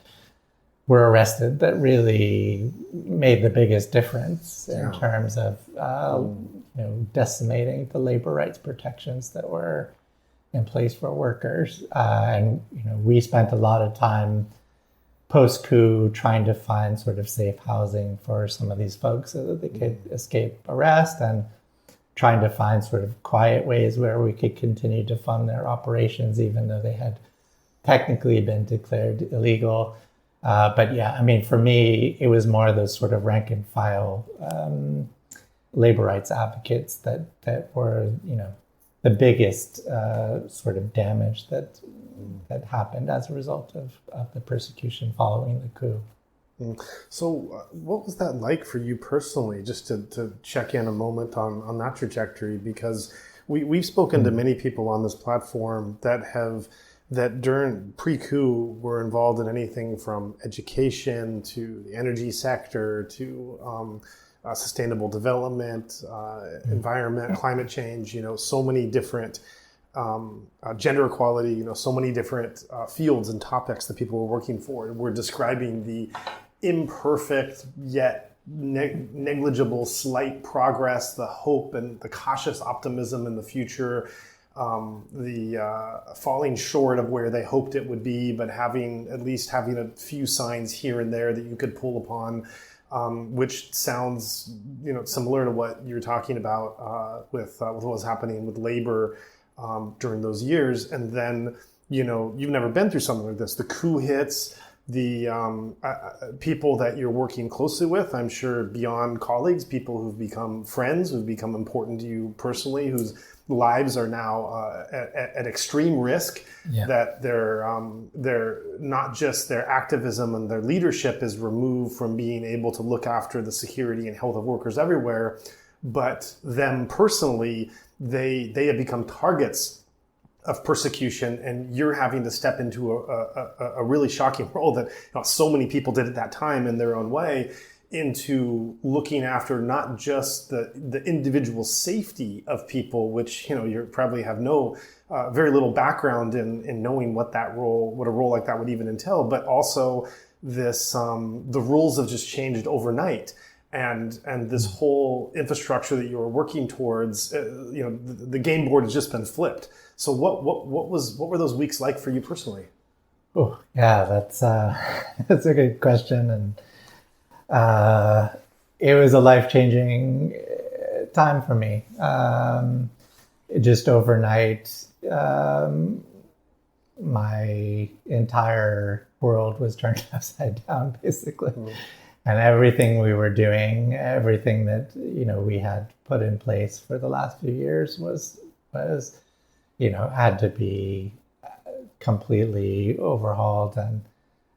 were arrested that really made the biggest difference in terms of decimating the labor rights protections that were in place for workers. And we spent a lot of time post-coup trying to find sort of safe housing for some of these folks so that they could escape arrest, and trying to find sort of quiet ways where we could continue to fund their operations even though they had technically been declared illegal. But yeah, I mean, for me, it was more those sort of rank and file labor rights advocates that were, the biggest sort of damage that happened as a result of the persecution following the coup. So what was that like for you personally, just to check in a moment on that trajectory? Because we've spoken to many people on this platform that during pre-coup were involved in anything from education to the energy sector to sustainable development, environment, climate change, so many different gender equality, so many different fields and topics that people were working for. We're describing the imperfect yet negligible slight progress, the hope and the cautious optimism in the future, the falling short of where they hoped it would be, but having a few signs here and there that you could pull upon, which sounds similar to what you're talking about with what was happening with labor during those years. And then you've never been through something like this. The coup hits. The people that you're working closely with, I'm sure beyond colleagues, people who've become friends, who've become important to you personally, whose lives are now at extreme risk, that they're not just their activism and their leadership is removed from being able to look after the security and health of workers everywhere, but them personally, they have become targets of persecution, and you're having to step into a really shocking role that so many people did at that time in their own way, into looking after not just the individual safety of people, which you probably have very little background in knowing what a role like that would even entail, but also this the rules have just changed overnight. And this whole infrastructure that you were working towards, the game board has just been flipped. So what were those weeks like for you personally? Oh yeah, that's a good question, and it was a life-changing time for me. Just overnight, my entire world was turned upside down, basically. And everything we were doing, everything that we had put in place for the last few years was had to be completely overhauled. And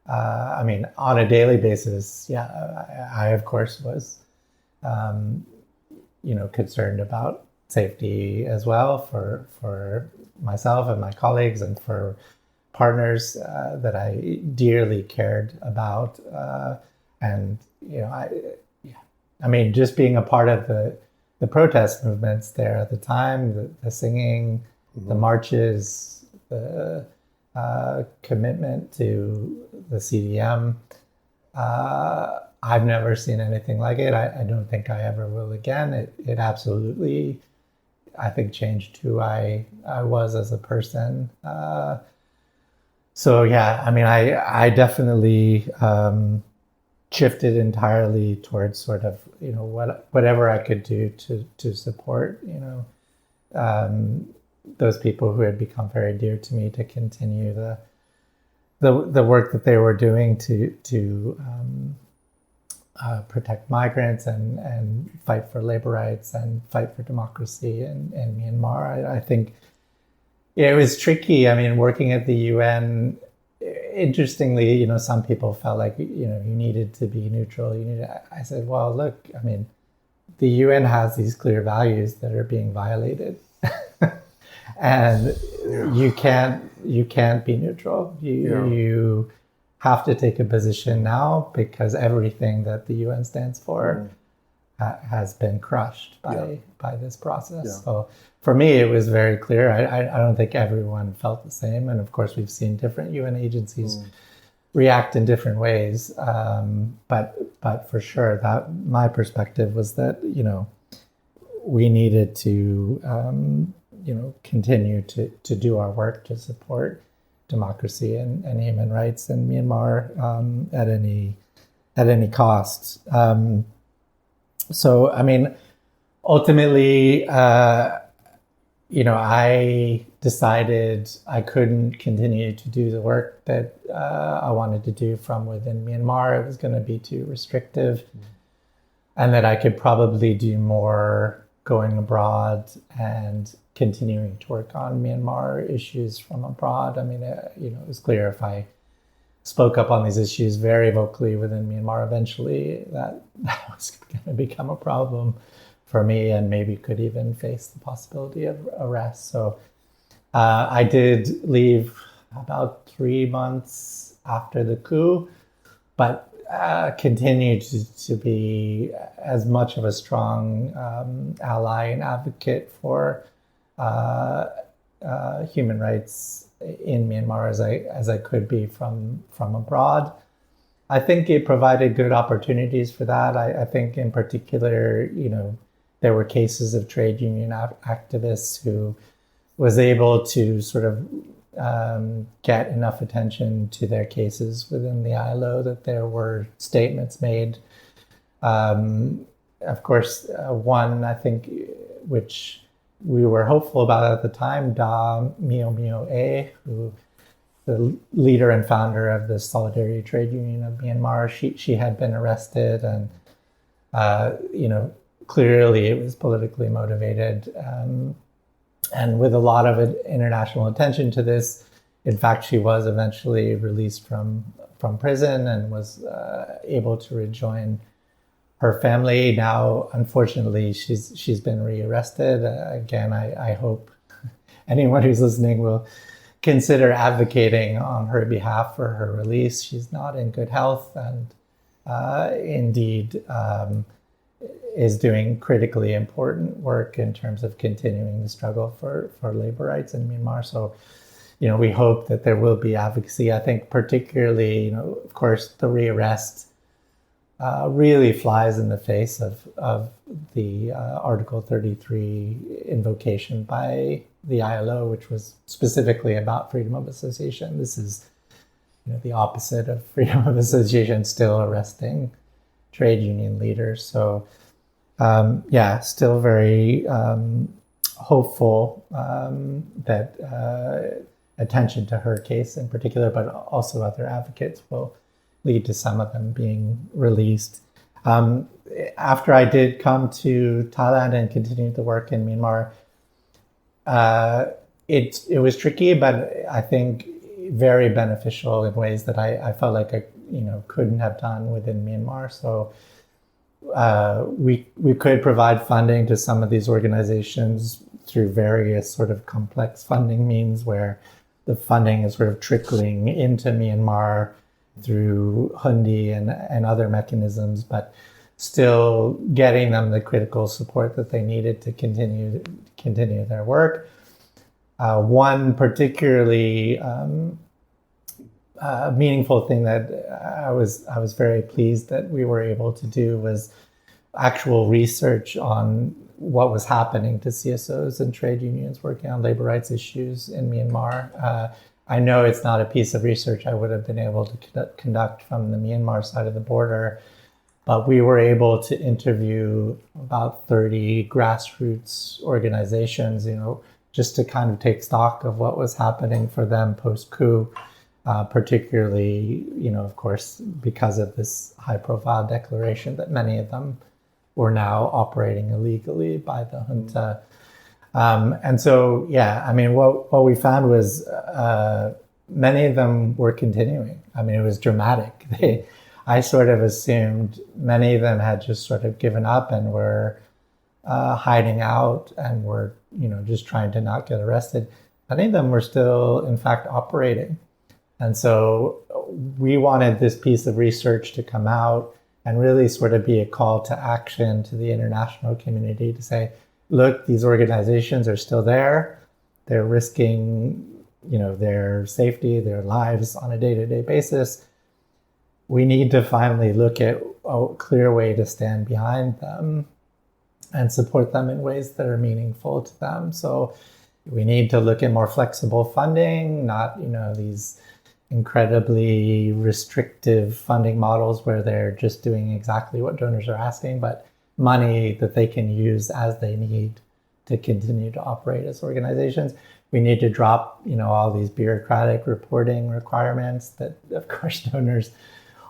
I mean, on a daily basis, I of course was concerned about safety as well for myself and my colleagues and for partners that I dearly cared about. And I mean, just being a part of the protest movements there at the time, the singing, the marches, the commitment to the CDM, I've never seen anything like it. I don't think I ever will again. It absolutely, I think, changed who I was as a person. So yeah, I mean, I definitely shifted entirely towards sort of whatever I could do to support those people who had become very dear to me to continue the work that they were doing to protect migrants and fight for labor rights and fight for democracy in Myanmar. I think it was tricky. I mean, working at the UN, interestingly, some people felt like, you needed to be neutral. I said, well, look, I mean, the UN has these clear values that are being violated. And you can't be neutral. You have to take a position now because everything that the UN stands for has been crushed by this process. Yeah. So for me, it was very clear. I don't think everyone felt the same. And of course, we've seen different UN agencies react in different ways. But for sure, that my perspective was that, we needed to, continue to do our work to support democracy and human rights in Myanmar at any cost. So, I mean, ultimately, I decided I couldn't continue to do the work that I wanted to do from within Myanmar. It was going to be too restrictive, and that I could probably do more going abroad and continuing to work on Myanmar issues from abroad. I mean, it was clear if I spoke up on these issues very vocally within Myanmar, eventually that was going to become a problem for me and maybe could even face the possibility of arrest. So I did leave about 3 months after the coup, but continued to be as much of a strong ally and advocate for human rights in Myanmar as I could be from abroad. I think it provided good opportunities for that. I think in particular, there were cases of trade union activists who was able to sort of get enough attention to their cases within the ILO that there were statements made. Of course, one, I think, which we were hopeful about at the time, Da Mio Mio A, who the leader and founder of the Solidarity Trade Union of Myanmar, she had been arrested, and clearly it was politically motivated. And with a lot of international attention to this, in fact, she was eventually released from prison and was able to rejoin her family. Now, unfortunately, she's been rearrested. Again, I hope anyone who's listening will consider advocating on her behalf for her release. She's not in good health and indeed is doing critically important work in terms of continuing the struggle for labor rights in Myanmar. So, we hope that there will be advocacy. I think particularly, of course, the rearrest really flies in the face of the Article 33 invocation by the ILO, which was specifically about freedom of association. This is the opposite of freedom of association, still arresting trade union leaders. So still very hopeful that attention to her case in particular, but also other advocates, will lead to some of them being released. After I did come to Thailand and continued the work in Myanmar, it was tricky, but I think very beneficial in ways that I felt like I couldn't have done within Myanmar. So we could provide funding to some of these organizations through various sort of complex funding means, where the funding is sort of trickling into Myanmar through Hundi and other mechanisms, but still getting them the critical support that they needed to continue their work. One particularly meaningful thing that I was very pleased that we were able to do was actual research on what was happening to CSOs and trade unions working on labor rights issues in Myanmar. I know it's not a piece of research I would have been able to conduct from the Myanmar side of the border, but we were able to interview about 30 grassroots organizations, just to kind of take stock of what was happening for them post-coup, particularly, of course, because of this high-profile declaration that many of them were now operating illegally by the junta. And so, what we found was many of them were continuing. I mean, it was dramatic. I sort of assumed many of them had just sort of given up and were hiding out and were, just trying to not get arrested. Many of them were still, in fact, operating. And so we wanted this piece of research to come out and really sort of be a call to action to the international community to say, look, these organizations are still there. They're risking, their safety, their lives on a day-to-day basis. We need to finally look at a clear way to stand behind them and support them in ways that are meaningful to them. So we need to look at more flexible funding, not, these incredibly restrictive funding models where they're just doing exactly what donors are asking, but money that they can use as they need to continue to operate as organizations. We need to drop, all these bureaucratic reporting requirements that, of course, donors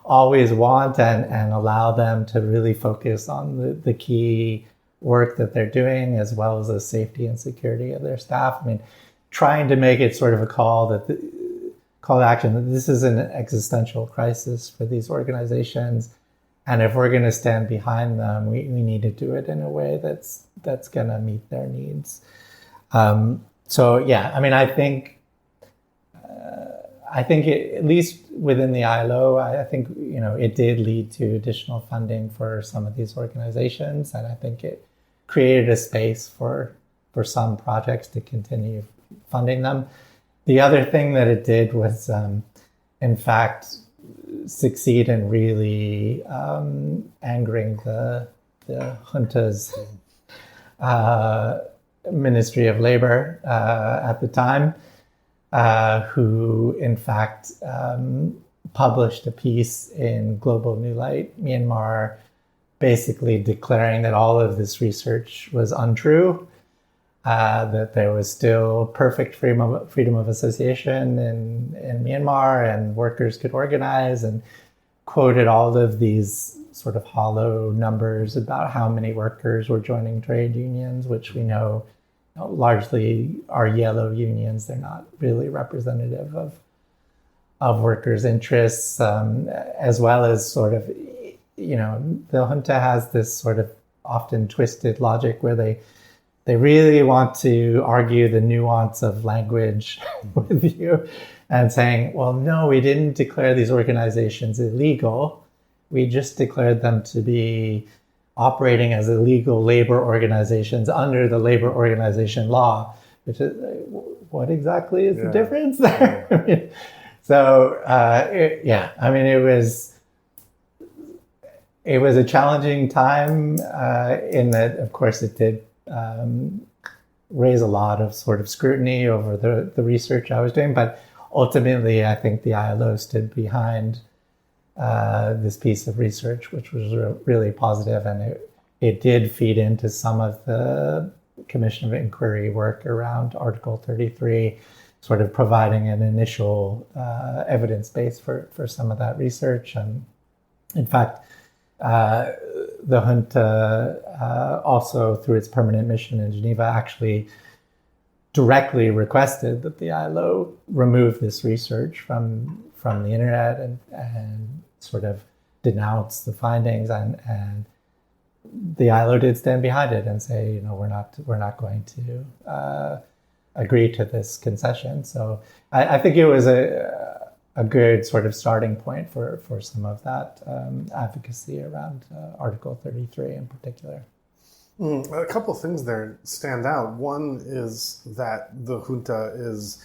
always want, and allow them to really focus on the key work that they're doing, as well as the safety and security of their staff. I mean, trying to make it sort of a call to action that this is an existential crisis for these organizations. And if we're going to stand behind them, we need to do it in a way that's going to meet their needs. I think at least within the ILO, I think, it did lead to additional funding for some of these organizations. And I think it created a space for some projects to continue funding them. The other thing that it did was, in fact, succeed in really angering the junta's Ministry of Labor at the time, who in fact published a piece in Global New Light Myanmar, basically declaring that all of this research was untrue, that there was still perfect freedom of association in Myanmar, and workers could organize, and quoted all of these sort of hollow numbers about how many workers were joining trade unions, which we know largely are yellow unions. They're not really representative of workers' interests, as well as sort of, the junta has this sort of often twisted logic where they really want to argue the nuance of language with you and saying, well, no, we didn't declare these organizations illegal. We just declared them to be operating as illegal labor organizations under the labor organization law, which is, what exactly is the difference there? It was a challenging time in that, of course, it did raise a lot of sort of scrutiny over the research I was doing, but ultimately, I think the ILO stood behind this piece of research, which was really positive, and it did feed into some of the Commission of Inquiry work around Article 33, sort of providing an initial evidence base for some of that research. And in fact, the junta also, through its permanent mission in Geneva, actually directly requested that the ILO remove this research from the internet and sort of denounce the findings, and the ILO did stand behind it and say, we're not going to agree to this concession. So I think it was a good sort of starting point for some of that advocacy around Article 33 in particular. A couple of things there stand out. One is that the junta is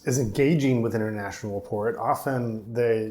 engaging with international report. Often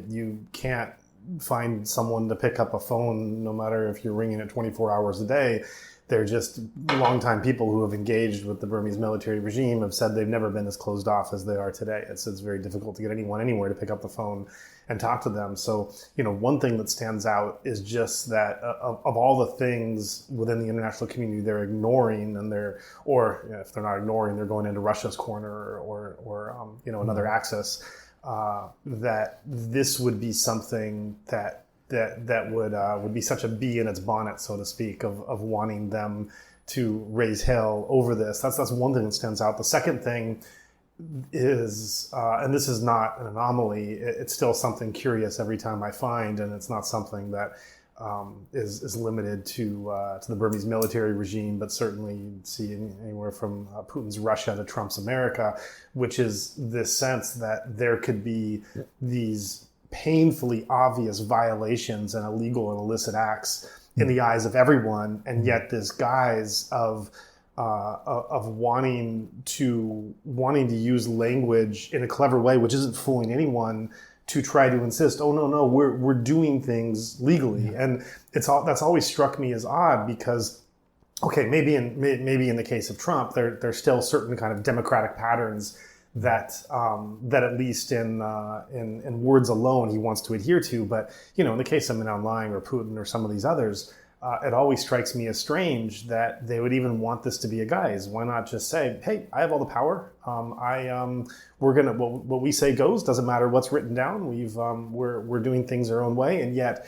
you can't find someone to pick up a phone, no matter if you're ringing it 24 hours a day. They're just longtime people who have engaged with the Burmese military regime, have said they've never been as closed off as they are today. It's very difficult to get anyone anywhere to pick up the phone and talk to them. So, one thing that stands out is just that of all the things within the international community they're ignoring, and if they're not ignoring, they're going into Russia's corner or another axis, that this would be something that would be such a bee in its bonnet, so to speak, of wanting them to raise hell over this. That's one thing that stands out. The second thing is, and this is not an anomaly, it's still something curious every time I find, and it's not something that is limited to the Burmese military regime, but certainly you'd see anywhere from Putin's Russia to Trump's America, which is this sense that there could be these painfully obvious violations and illegal and illicit acts in the eyes of everyone, and yet this guise of wanting to use language in a clever way, which isn't fooling anyone, to try to insist, oh no, we're doing things legally, and that's always struck me as odd, because okay, maybe in the case of Trump, there's still certain kind of democratic patterns that at least in words alone he wants to adhere to, but in the case of Min Lying or Putin or some of these others, it always strikes me as strange that they would even want this to be a guise. Why not just say, hey, I have all the power. We're gonna, what we say goes, doesn't matter what's written down. We're doing things our own way. And yet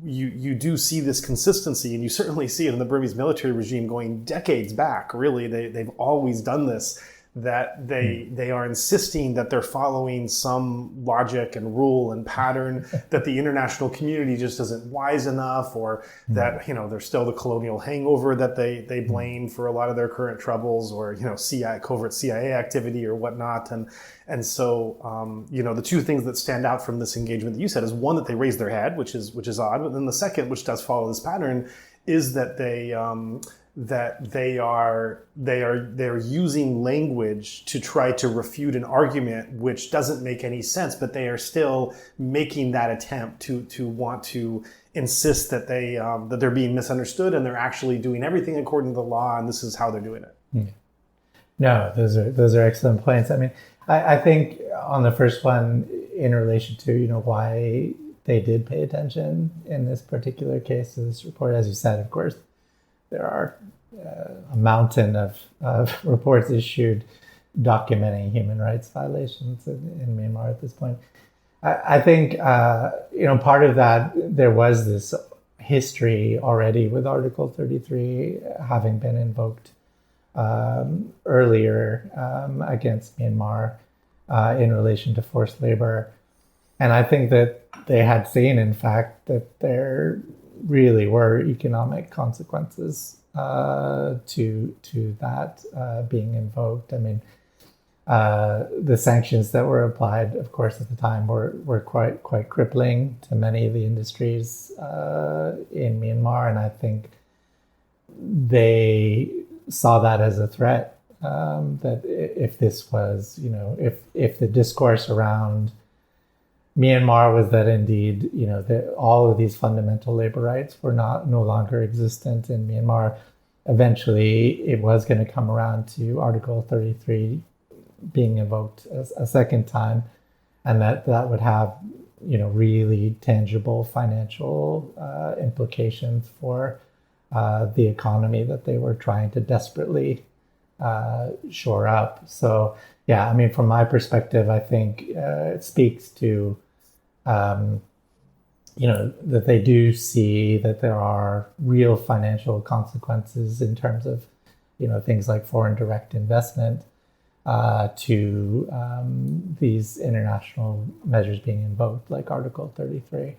you do see this consistency, and you certainly see it in the Burmese military regime going decades back. Really, they've always done this, that they are insisting that they're following some logic and rule and pattern that the international community just isn't wise enough, or that there's still the colonial hangover that they blame for a lot of their current troubles, or covert CIA activity or whatnot, and so the two things that stand out from this engagement that you said is, one, that they raise their head, which is odd, but then the second, which does follow this pattern, is that they're using language to try to refute an argument which doesn't make any sense, but they are still making that attempt to want to insist that they're being misunderstood, and they're actually doing everything according to the law, and this is how they're doing it. Yeah. No, those are excellent points. I mean, I think on the first one, in relation to why they did pay attention in this particular case to this report, as you said, of course, there are a mountain of reports issued documenting human rights violations in Myanmar at this point. I think, part of that, there was this history already with Article 33 having been invoked earlier against Myanmar in relation to forced labor. And I think that they had seen, in fact, that there really were economic consequences to that being invoked. I mean, the sanctions that were applied, of course, at the time were quite crippling to many of the industries in Myanmar, and I think they saw that as a threat. That if this was, if the discourse around Myanmar was that indeed, that all of these fundamental labor rights were no longer existent in Myanmar, eventually it was going to come around to Article 33 being invoked a second time, and that would have, really tangible financial implications for the economy that they were trying to desperately shore up. So, yeah, I mean, from my perspective, I think it speaks to that they do see that there are real financial consequences in terms of, things like foreign direct investment to these international measures being invoked, like Article 33.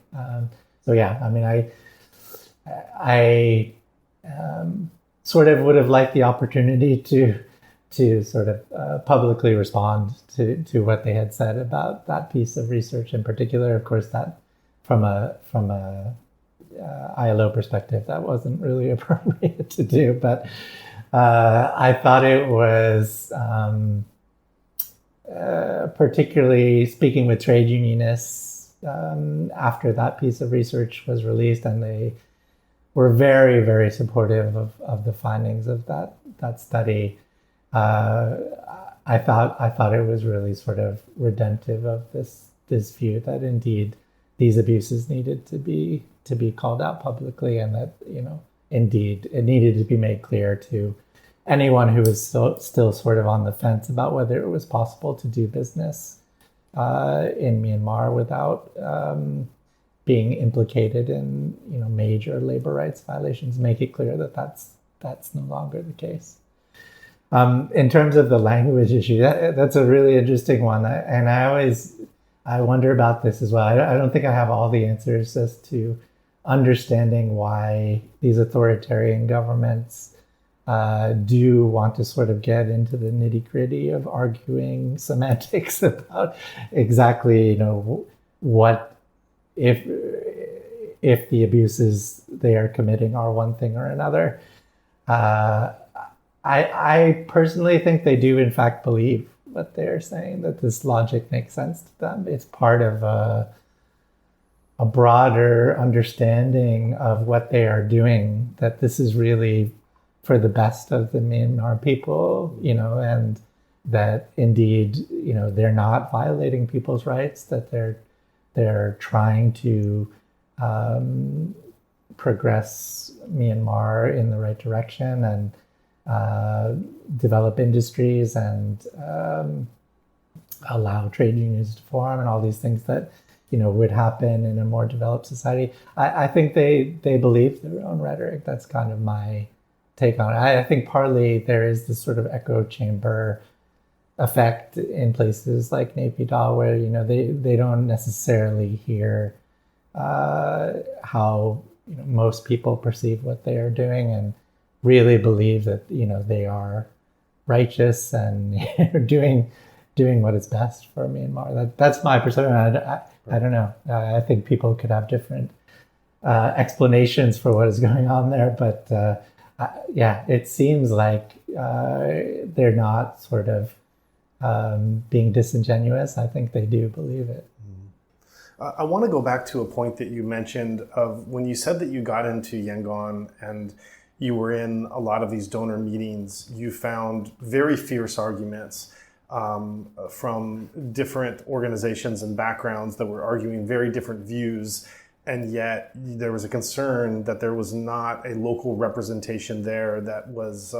So yeah, I mean, I sort of would have liked the opportunity to sort of publicly respond to what they had said about that piece of research in particular. Of course, that from a ILO perspective, that wasn't really appropriate to do, but I thought it was particularly speaking with trade unionists after that piece of research was released, and they were very, very supportive of the findings of that study. I thought it was really sort of redemptive of this this view that indeed these abuses needed to be called out publicly, and that, indeed it needed to be made clear to anyone who was still sort of on the fence about whether it was possible to do business in Myanmar without being implicated in major labor rights violations. Make it clear that that's no longer the case. In terms of the language issue, that's a really interesting one, and I wonder about this as well. I don't think I have all the answers as to understanding why these authoritarian governments do want to sort of get into the nitty-gritty of arguing semantics about exactly, what if the abuses they are committing are one thing or another. I personally think they do in fact believe what they're saying, that this logic makes sense to them. It's part of a broader understanding of what they are doing, that this is really for the best of the Myanmar people, and that indeed, they're not violating people's rights, that they're trying to progress Myanmar in the right direction and develop industries and allow trade unions to form and all these things that would happen in a more developed society. I think they believe their own rhetoric. That's kind of my take on it. I think partly there is this sort of echo chamber effect in places like Naypyidaw where they don't necessarily hear how most people perceive what they are doing and really believe that they are righteous and doing what is best for Myanmar. That's my perception. I don't know. I think people could have different explanations for what is going on there, but it seems like they're not sort of being disingenuous. I think they do believe it. I want to go back to a point that you mentioned of when you said that you got into Yangon and you were in a lot of these donor meetings, you found very fierce arguments from different organizations and backgrounds that were arguing very different views. And yet there was a concern that there was not a local representation there that was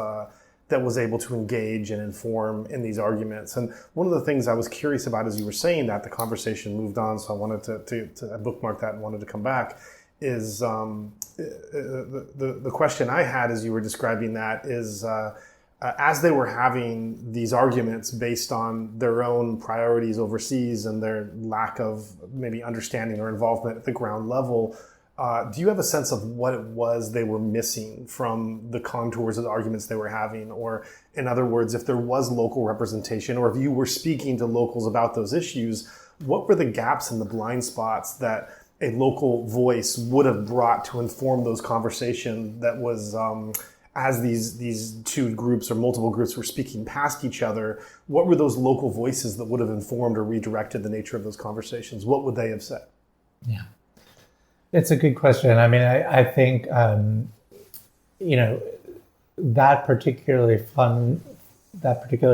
able to engage and inform in these arguments. And one of the things I was curious about as you were saying that, the conversation moved on, so I wanted to bookmark that and wanted to come back, is the question I had as you were describing that is, as they were having these arguments based on their own priorities overseas and their lack of maybe understanding or involvement at the ground level, do you have a sense of what it was they were missing from the contours of the arguments they were having? Or in other words, if there was local representation, or if you were speaking to locals about those issues, what were the gaps and the blind spots that a local voice would have brought to inform those conversations that was, as these two groups or multiple groups were speaking past each other, what were those local voices that would have informed or redirected the nature of those conversations? What would they have said? Yeah, it's a good question. I mean, I think, that particular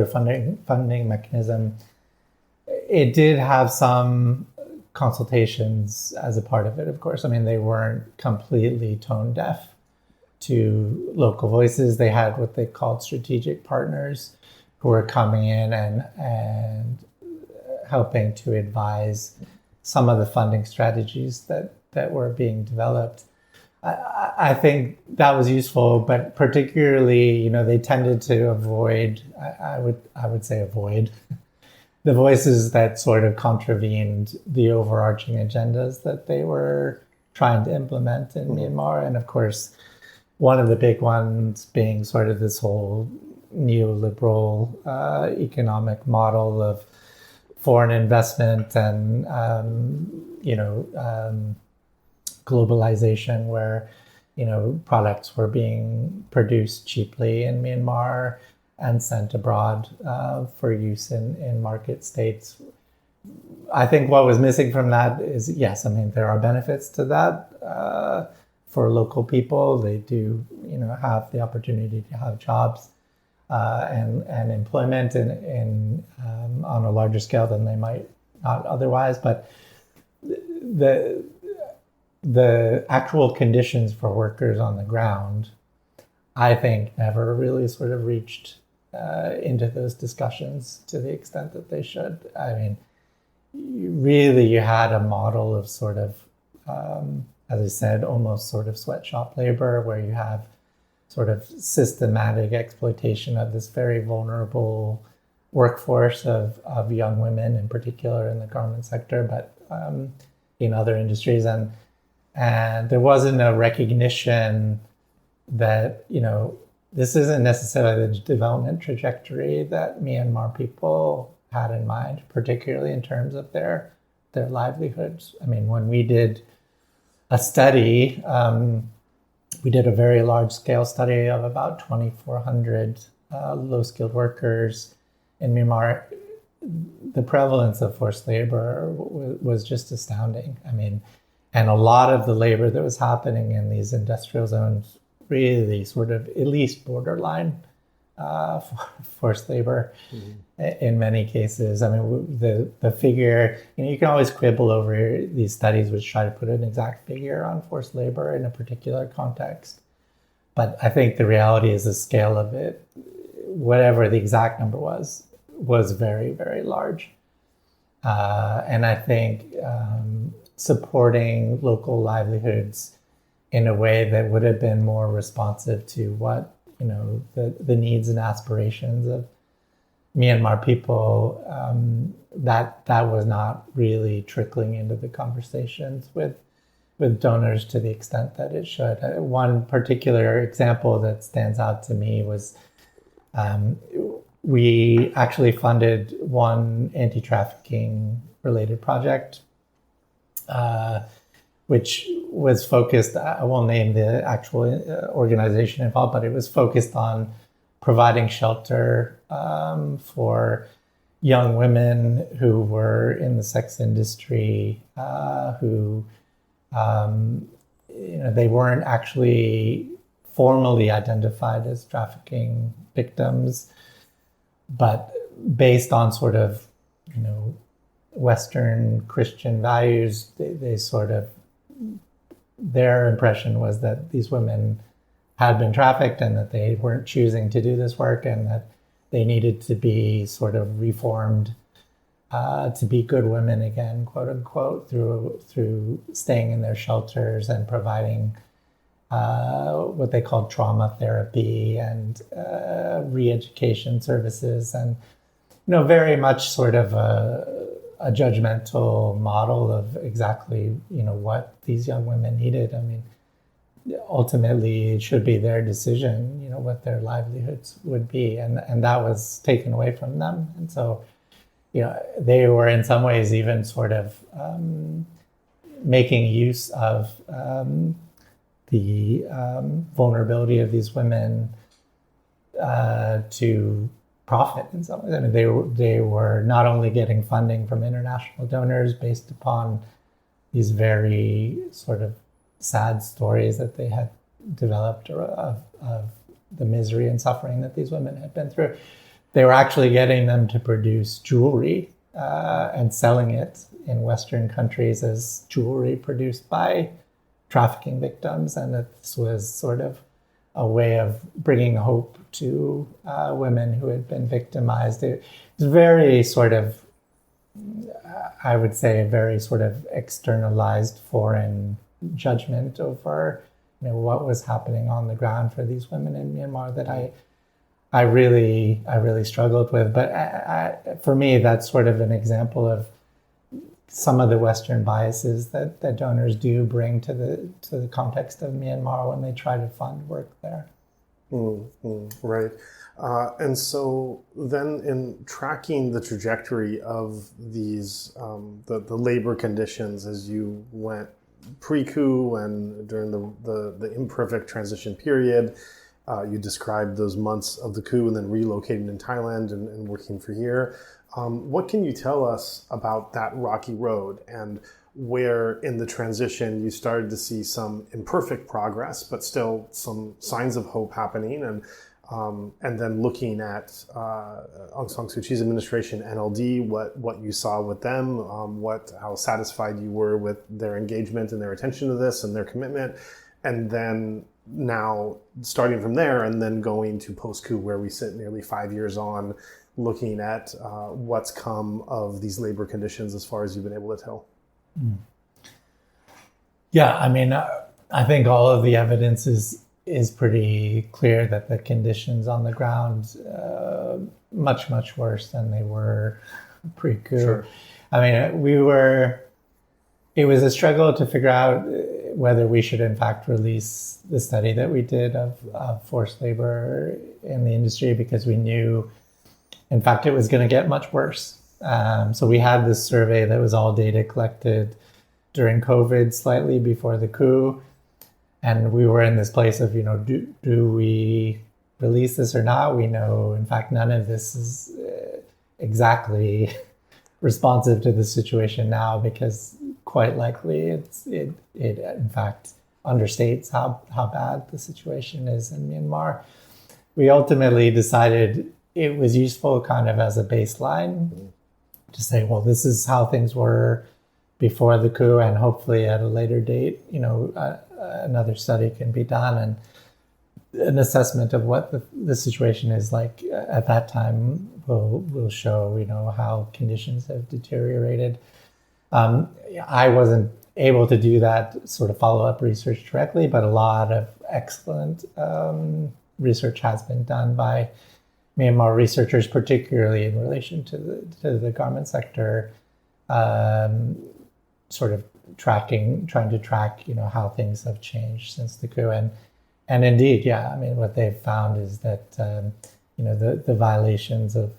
funding mechanism, it did have some consultations as a part of it, of course. I mean, they weren't completely tone deaf to local voices. They had what they called strategic partners who were coming in and helping to advise some of the funding strategies that were being developed. I think that was useful, but particularly, they tended to avoid, I would say avoid the voices that sort of contravened the overarching agendas that they were trying to implement in Myanmar. And of course, one of the big ones being sort of this whole neoliberal economic model of foreign investment and, globalization, where, products were being produced cheaply in Myanmar and sent abroad for use in market states. I think what was missing from that is, yes, I mean, there are benefits to that for local people. They do, have the opportunity to have jobs and employment in on a larger scale than they might not otherwise, but the actual conditions for workers on the ground, I think, never really sort of reached into those discussions to the extent that they should. I mean, you had a model of sort of, as I said, almost sort of sweatshop labor, where you have sort of systematic exploitation of this very vulnerable workforce of young women, in particular in the garment sector, but in other industries. And there wasn't a recognition that, this isn't necessarily the development trajectory that Myanmar people had in mind, particularly in terms of their livelihoods. I mean, when we did a study, we did a very large-scale study of about 2,400 low-skilled workers in Myanmar. The prevalence of forced labor was just astounding. I mean, and a lot of the labor that was happening in these industrial zones really sort of at least borderline forced labor in many cases. I mean, the figure, you can always quibble over these studies which try to put an exact figure on forced labor in a particular context. But I think the reality is the scale of it, whatever the exact number was very, very large. And I think supporting local livelihoods in a way that would have been more responsive to what, the needs and aspirations of Myanmar people, that was not really trickling into the conversations with donors to the extent that it should. One particular example that stands out to me was we actually funded one anti-trafficking related project, which was focused, I won't name the actual organization involved, but it was focused on providing shelter for young women who were in the sex industry, who, they weren't actually formally identified as trafficking victims, but based on sort of, Western Christian values, they sort of, their impression was that these women had been trafficked and that they weren't choosing to do this work, and that they needed to be sort of reformed to be good women again, quote unquote, through staying in their shelters and providing what they called trauma therapy and re-education services, and very much sort of a judgmental model of exactly what these young women needed. I mean, ultimately it should be their decision, what their livelihoods would be, and that was taken away from them. And so they were in some ways even sort of making use of the vulnerability of these women to profit in some ways. I mean, they were not only getting funding from international donors based upon these very sort of sad stories that they had developed of the misery and suffering that these women had been through. They were actually getting them to produce jewelry and selling it in Western countries as jewelry produced by trafficking victims, and that this was sort of a way of bringing hope to women who had been victimized. It was very sort of, I would say, a very sort of externalized foreign judgment over what was happening on the ground for these women in Myanmar that I really struggled with. But for me, that's sort of an example of some of the Western biases that donors do bring to the context of Myanmar when they try to fund work there. Right. And so then in tracking the trajectory of these, the labor conditions as you went pre-coup and during the imperfect transition period, you described those months of the coup and then relocating in Thailand and working for here. What can you tell us about that rocky road and where in the transition you started to see some imperfect progress, but still some signs of hope happening? And and then looking at Aung San Suu Kyi's administration, NLD, what you saw with them, how satisfied you were with their engagement and their attention to this and their commitment, and then now starting from there and then going to post-coup, where we sit nearly 5 years on, looking at what's come of these labor conditions as far as you've been able to tell. Yeah, I mean, I think all of the evidence is pretty clear that the conditions on the ground much worse than they were pre-coup. Sure. I mean, it was a struggle to figure out whether we should in fact release the study that we did of forced labor in the industry, because we knew, in fact, it was going to get much worse. So we had this survey that was all data collected during COVID, slightly before the coup. And we were in this place of, do we release this or not? We know, in fact, none of this is exactly responsive to the situation now, because quite likely it in fact understates how bad the situation is in Myanmar. We ultimately decided it was useful kind of as a baseline to say, well, this is how things were before the coup, and hopefully at a later date, another study can be done and an assessment of what the situation is like at that time will show, how conditions have deteriorated. I wasn't able to do that sort of follow-up research directly, but a lot of excellent research has been done by Myanmar researchers, particularly in relation to the garment sector, sort of trying to track, how things have changed since the coup. And indeed, yeah, I mean, what they've found is that, the violations of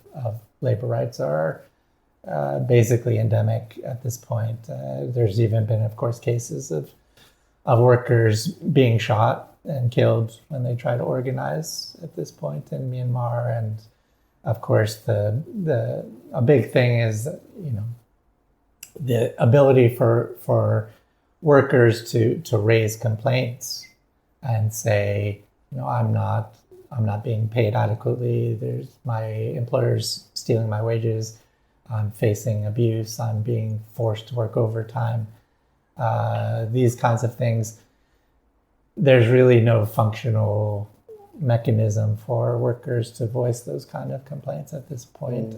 labor rights are basically endemic at this point. There's even been, of course, cases of workers being shot and killed when they try to organize at this point in Myanmar. And of course, a big thing is, the ability for workers to raise complaints and say, I'm not being paid adequately. There's my employer's stealing my wages. I'm facing abuse. I'm being forced to work overtime. These kinds of things. There's really no functional mechanism for workers to voice those kind of complaints at this point.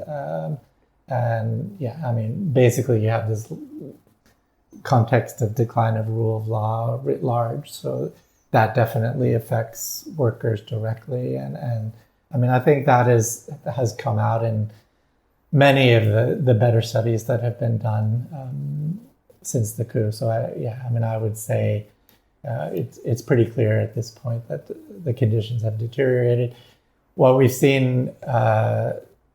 And yeah, I mean, basically you have this context of decline of rule of law writ large. So that definitely affects workers directly. And I mean, I think that has come out in many of the better studies that have been done since the coup. So I would say it's pretty clear at this point that the conditions have deteriorated. What we've seen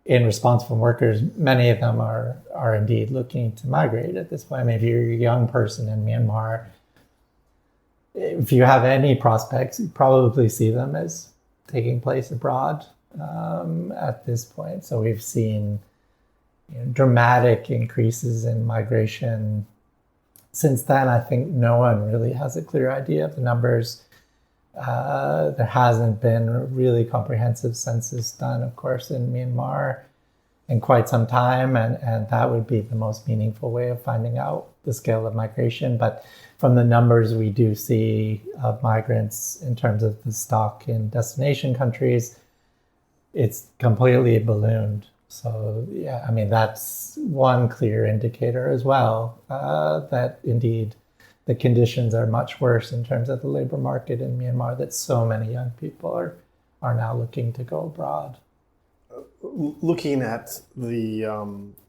in response from workers, many of them are indeed looking to migrate at this point. I mean, if you're a young person in Myanmar, if you have any prospects, you probably see them as taking place abroad at this point. So we've seen dramatic increases in migration. Since then, I think no one really has a clear idea of the numbers. There hasn't been a really comprehensive census done, of course, in Myanmar in quite some time, and that would be the most meaningful way of finding out the scale of migration. But from the numbers we do see of migrants in terms of the stock in destination countries, it's completely ballooned. So yeah, I mean, that's one clear indicator as well, that indeed the conditions are much worse in terms of the labor market in Myanmar, that so many young people are now looking to go abroad. Looking at the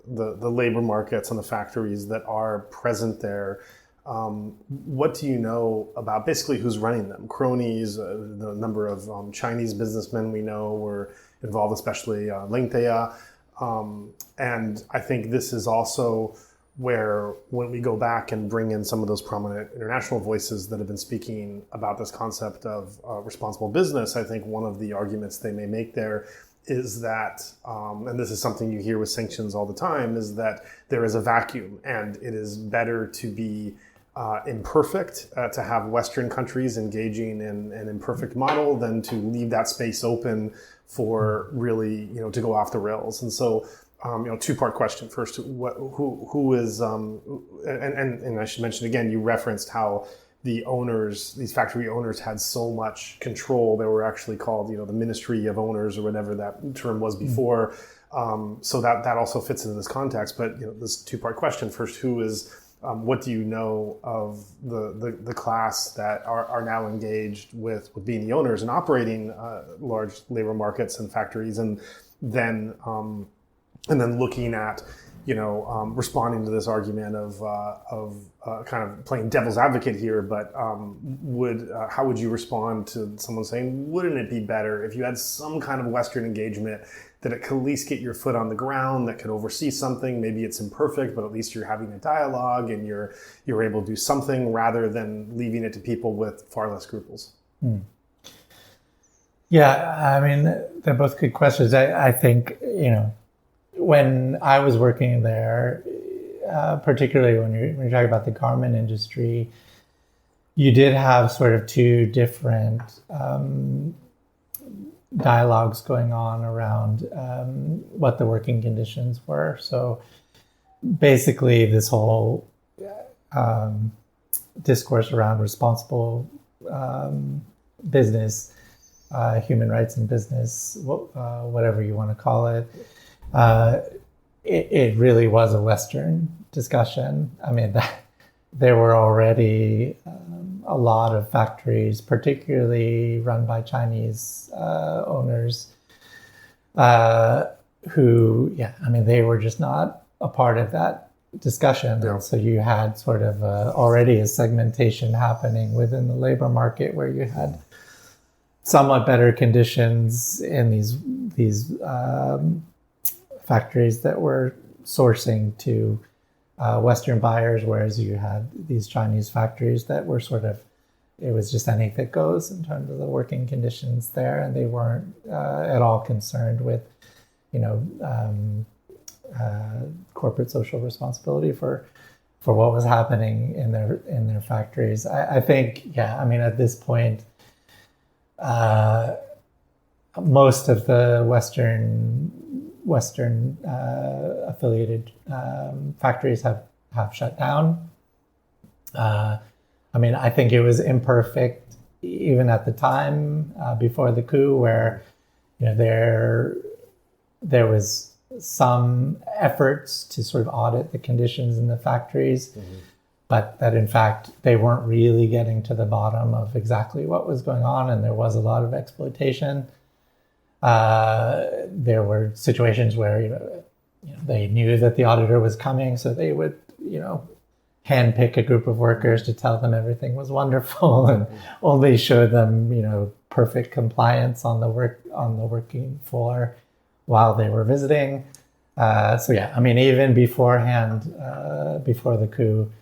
labor markets and the factories that are present there, what do you know about basically who's running them? Cronies, the number of Chinese businessmen we know were involved, especially Lingtea. And I think this is also where, when we go back and bring in some of those prominent international voices that have been speaking about this concept of responsible business, I think one of the arguments they may make there is that, and this is something you hear with sanctions all the time, is that there is a vacuum and it is better to be imperfect to have Western countries engaging in an imperfect model than to leave that space open for really, to go off the rails. And so, two-part question. First, who is, and I should mention again, you referenced how the owners, these factory owners, had so much control. They were actually called, the Ministry of Owners or whatever that term was before. So that also fits into this context. But this two-part question. First, who is, what do you know of the class that are now engaged with being the owners and operating large labor markets and factories, and then looking at responding to this argument of kind of playing devil's advocate here, but how would you respond to someone saying, wouldn't it be better if you had some kind of Western engagement that it could at least get your foot on the ground, that could oversee something? Maybe it's imperfect, but at least you're having a dialogue and you're able to do something rather than leaving it to people with far less scruples. Yeah, I mean, they're both good questions. I think, when I was working there, particularly when you're talking about the garment industry, you did have sort of two different dialogues going on around what the working conditions were. So basically this whole discourse around responsible business, human rights in business, whatever you want to call it, it really was a Western discussion. I mean, there were already a lot of factories, particularly run by Chinese owners, who, they were just not a part of that discussion. Yeah. And so you had sort of already a segmentation happening within the labor market, where you had somewhat better conditions in these factories that were sourcing to Western buyers, whereas you had these Chinese factories that were sort of, it was just anything that goes in terms of the working conditions there, and they weren't at all concerned with, corporate social responsibility for what was happening in their factories. I think, at this point, most of the Western affiliated factories have shut down. I think it was imperfect even at the time before the coup, where there was some efforts to sort of audit the conditions in the factories, but that in fact they weren't really getting to the bottom of exactly what was going on, and there was a lot of exploitation. There were situations where they knew that the auditor was coming, so they would handpick a group of workers to tell them everything was wonderful and only show them perfect compliance on the working floor while they were visiting. Even beforehand, before the coup,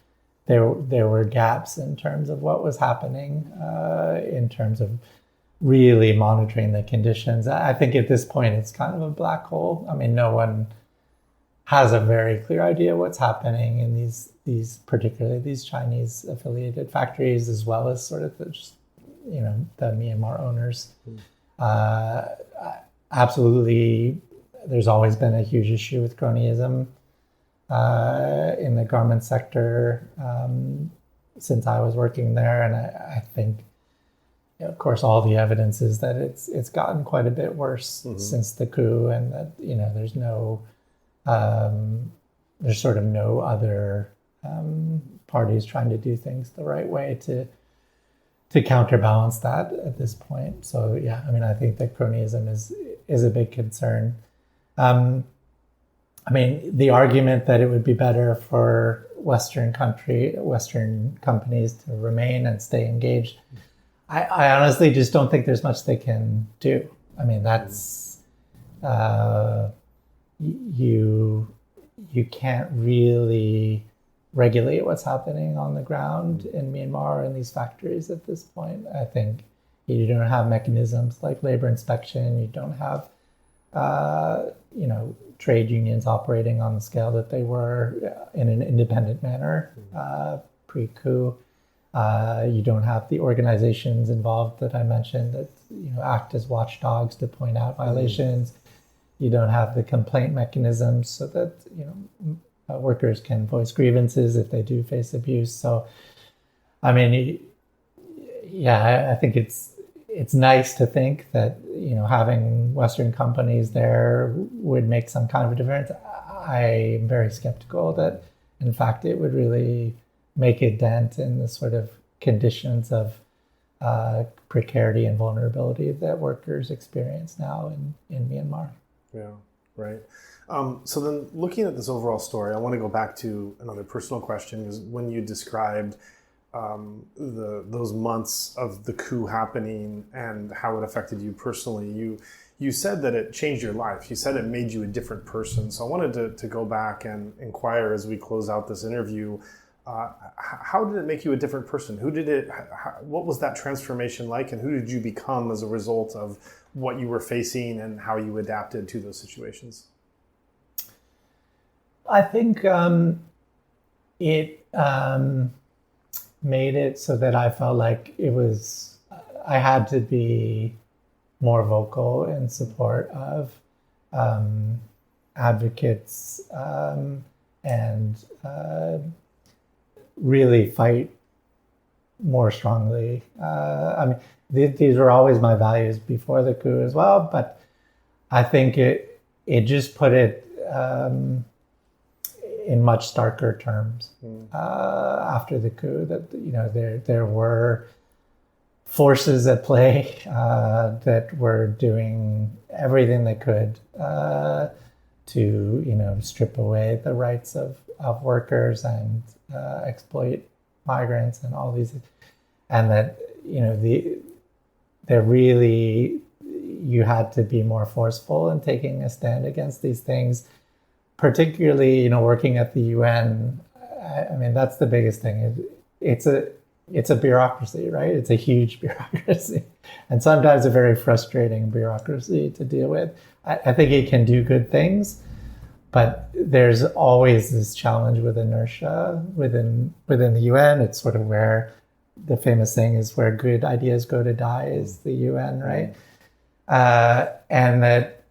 there were gaps in terms of what was happening, in terms of really monitoring the conditions. I think at this point it's kind of a black hole. No one has a very clear idea what's happening in these particularly these Chinese affiliated factories, as well as sort of the Myanmar owners. Absolutely, there's always been a huge issue with cronyism in the garment sector since I was working there, and I think, of course, all the evidence is that it's gotten quite a bit worse since the coup, and that there's sort of no other parties trying to do things the right way to counterbalance that at this point. So I think that cronyism is a big concern. The argument that it would be better for Western companies to remain and stay engaged, I honestly just don't think there's much they can do. That's you can't really regulate what's happening on the ground in Myanmar in these factories at this point. I think you don't have mechanisms like labor inspection. You don't have, trade unions operating on the scale that they were in an independent manner pre-coup. You don't have the organizations involved that I mentioned that act as watchdogs to point out violations. You don't have the complaint mechanisms so that workers can voice grievances if they do face abuse. So, I mean, I think it's nice to think that having Western companies there would make some kind of a difference. I'm very skeptical that, in fact, it would really make a dent in the sort of conditions of precarity and vulnerability that workers experience now in Myanmar. Yeah, right. So then looking at this overall story, I want to go back to another personal question, because when you described those months of the coup happening and how it affected you personally, you said that it changed your life. You said it made you a different person. So I wanted to go back and inquire as we close out this interview, how did it make you a different person? What was that transformation like, and who did you become as a result of what you were facing and how you adapted to those situations? I think it made it so that I felt like I had to be more vocal in support of advocates and really fight more strongly. I mean, these were always my values before the coup as well, but I think it just put it in much starker terms after the coup, that there were forces at play that were doing everything they could to strip away the rights of workers and exploit migrants and all these, and that you had to be more forceful in taking a stand against these things, particularly working at the UN. I mean, that's the biggest thing. It's a bureaucracy, right? It's a huge bureaucracy, and sometimes a very frustrating bureaucracy to deal with. I think it can do good things, but there's always this challenge with inertia within the UN. It's sort of where the famous saying is, where good ideas go to die is the UN, right? And that,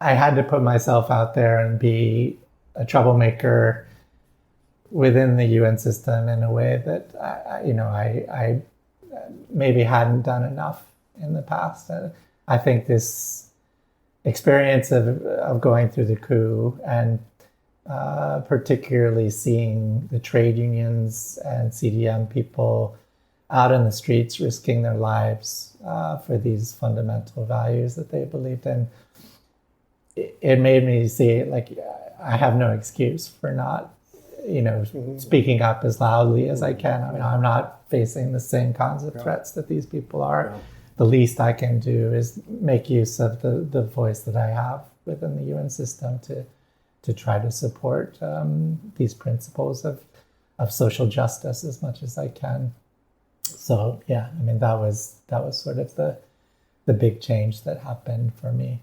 I had to put myself out there and be a troublemaker within the UN system in a way that I maybe hadn't done enough in the past. I think this experience of going through the coup and particularly seeing the trade unions and CDM people out in the streets risking their lives for these fundamental values that they believed in, it made me see, like, I have no excuse for not speaking up as loudly as I can. I mean, I'm not facing the same kinds of threats that these people are. Yeah. The least I can do is make use of the voice that I have within the UN system to try to support these principles of social justice as much as I can. So yeah, I mean, that was sort of the big change that happened for me.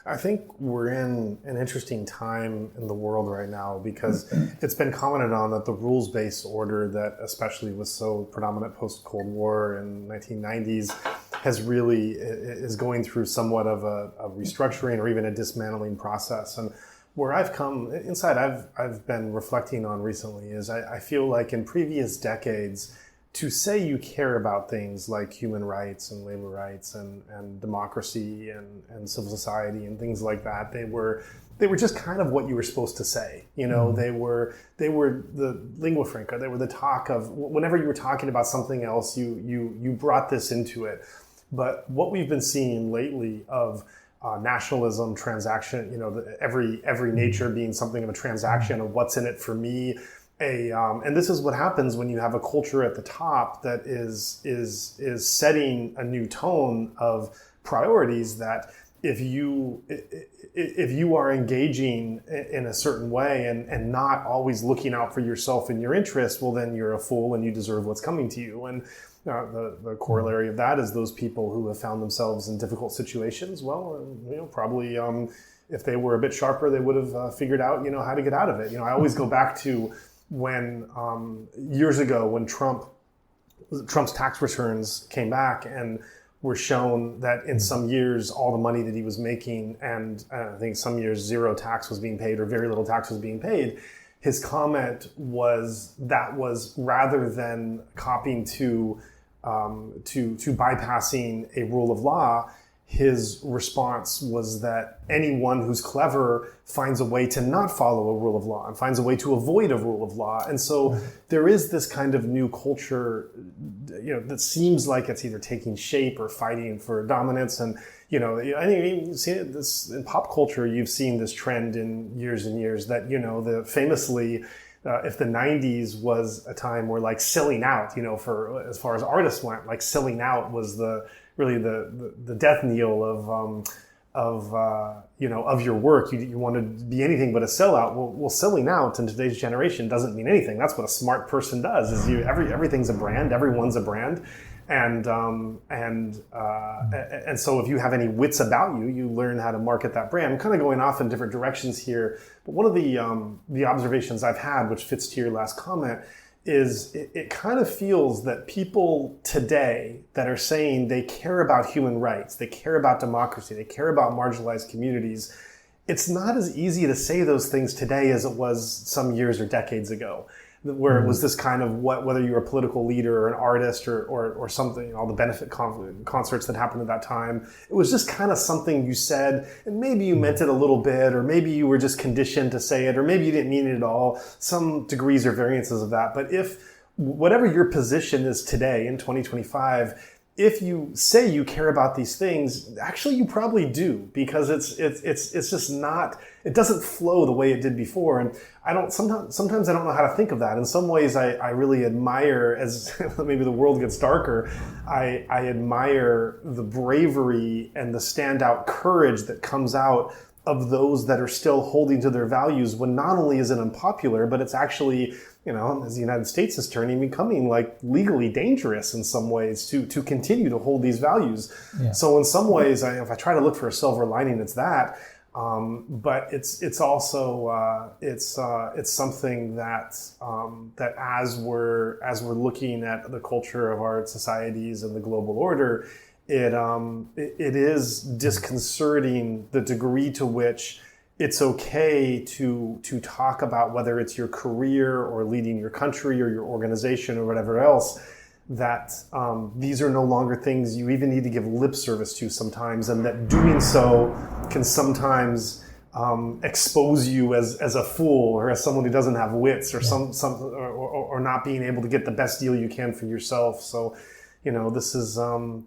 I think we're in an interesting time in the world right now, because it's been commented on that the rules-based order that especially was so predominant post-Cold War in 1990s is going through somewhat of a restructuring or even a dismantling process. And where I've been reflecting on recently is I feel like in previous decades, to say you care about things like human rights and labor rights and democracy and civil society and things like that, they were just kind of what you were supposed to say. They were the lingua franca. They were the talk of whenever you were talking about something else, you brought this into it. But what we've been seeing lately of nationalism, transaction, every nature being something of a transaction of what's in it for me. And this is what happens when you have a culture at the top that is setting a new tone of priorities, that if you are engaging in a certain way and not always looking out for yourself and your interests, well, then you're a fool and you deserve what's coming to you. And the corollary of that is those people who have found themselves in difficult situations. Well, probably if they were a bit sharper, they would have figured out how to get out of it. I always go back to when years ago when Trump's tax returns came back and were shown that in some years all the money that he was making, and I think some years zero tax was being paid or very little tax was being paid, his comment was that was rather than copying to bypassing a rule of law, his response was that anyone who's clever finds a way to not follow a rule of law and finds a way to avoid a rule of law. And so there is this kind of new culture, that seems like it's either taking shape or fighting for dominance. And, I think you've seen this in pop culture, you've seen this trend in years and years that, famously, if the 90s was a time where like selling out, for as far as artists went, like selling out was really the death knell of your work. You want to be anything but a sellout. Well, selling out in today's generation doesn't mean anything. That's what a smart person does. Is everything's a brand. Everyone's a brand, and so if you have any wits about you, you learn how to market that brand. I'm kind of going off in different directions here, but one of the observations I've had, which fits to your last comment, is it kind of feels that people today that are saying they care about human rights, they care about democracy, they care about marginalized communities, it's not as easy to say those things today as it was some years or decades ago, where it was this kind of whether you were a political leader or an artist or something, all the benefit concerts that happened at that time. It was just kind of something you said, and maybe you meant it a little bit, or maybe you were just conditioned to say it, or maybe you didn't mean it at all. Some degrees or variances of that. But if whatever your position is today in 2025, if you say you care about these things, actually you probably do, because it's just not, it doesn't flow the way it did before. And sometimes I don't know how to think of that. In some ways I really admire, as maybe the world gets darker, I admire the bravery and the standout courage that comes out of those that are still holding to their values when not only is it unpopular, but it's actually, as the United States is turning, becoming like legally dangerous in some ways to continue to hold these values. Yeah. So in some ways, if I try to look for a silver lining, it's that. But it's also it's something that that as we're looking at the culture of our societies and the global order, it is disconcerting the degree to which it's okay to talk about whether it's your career or leading your country or your organization or whatever else, that these are no longer things you even need to give lip service to sometimes, and that doing so can sometimes expose you as a fool or as someone who doesn't have wits, or or not being able to get the best deal you can for yourself. So, this is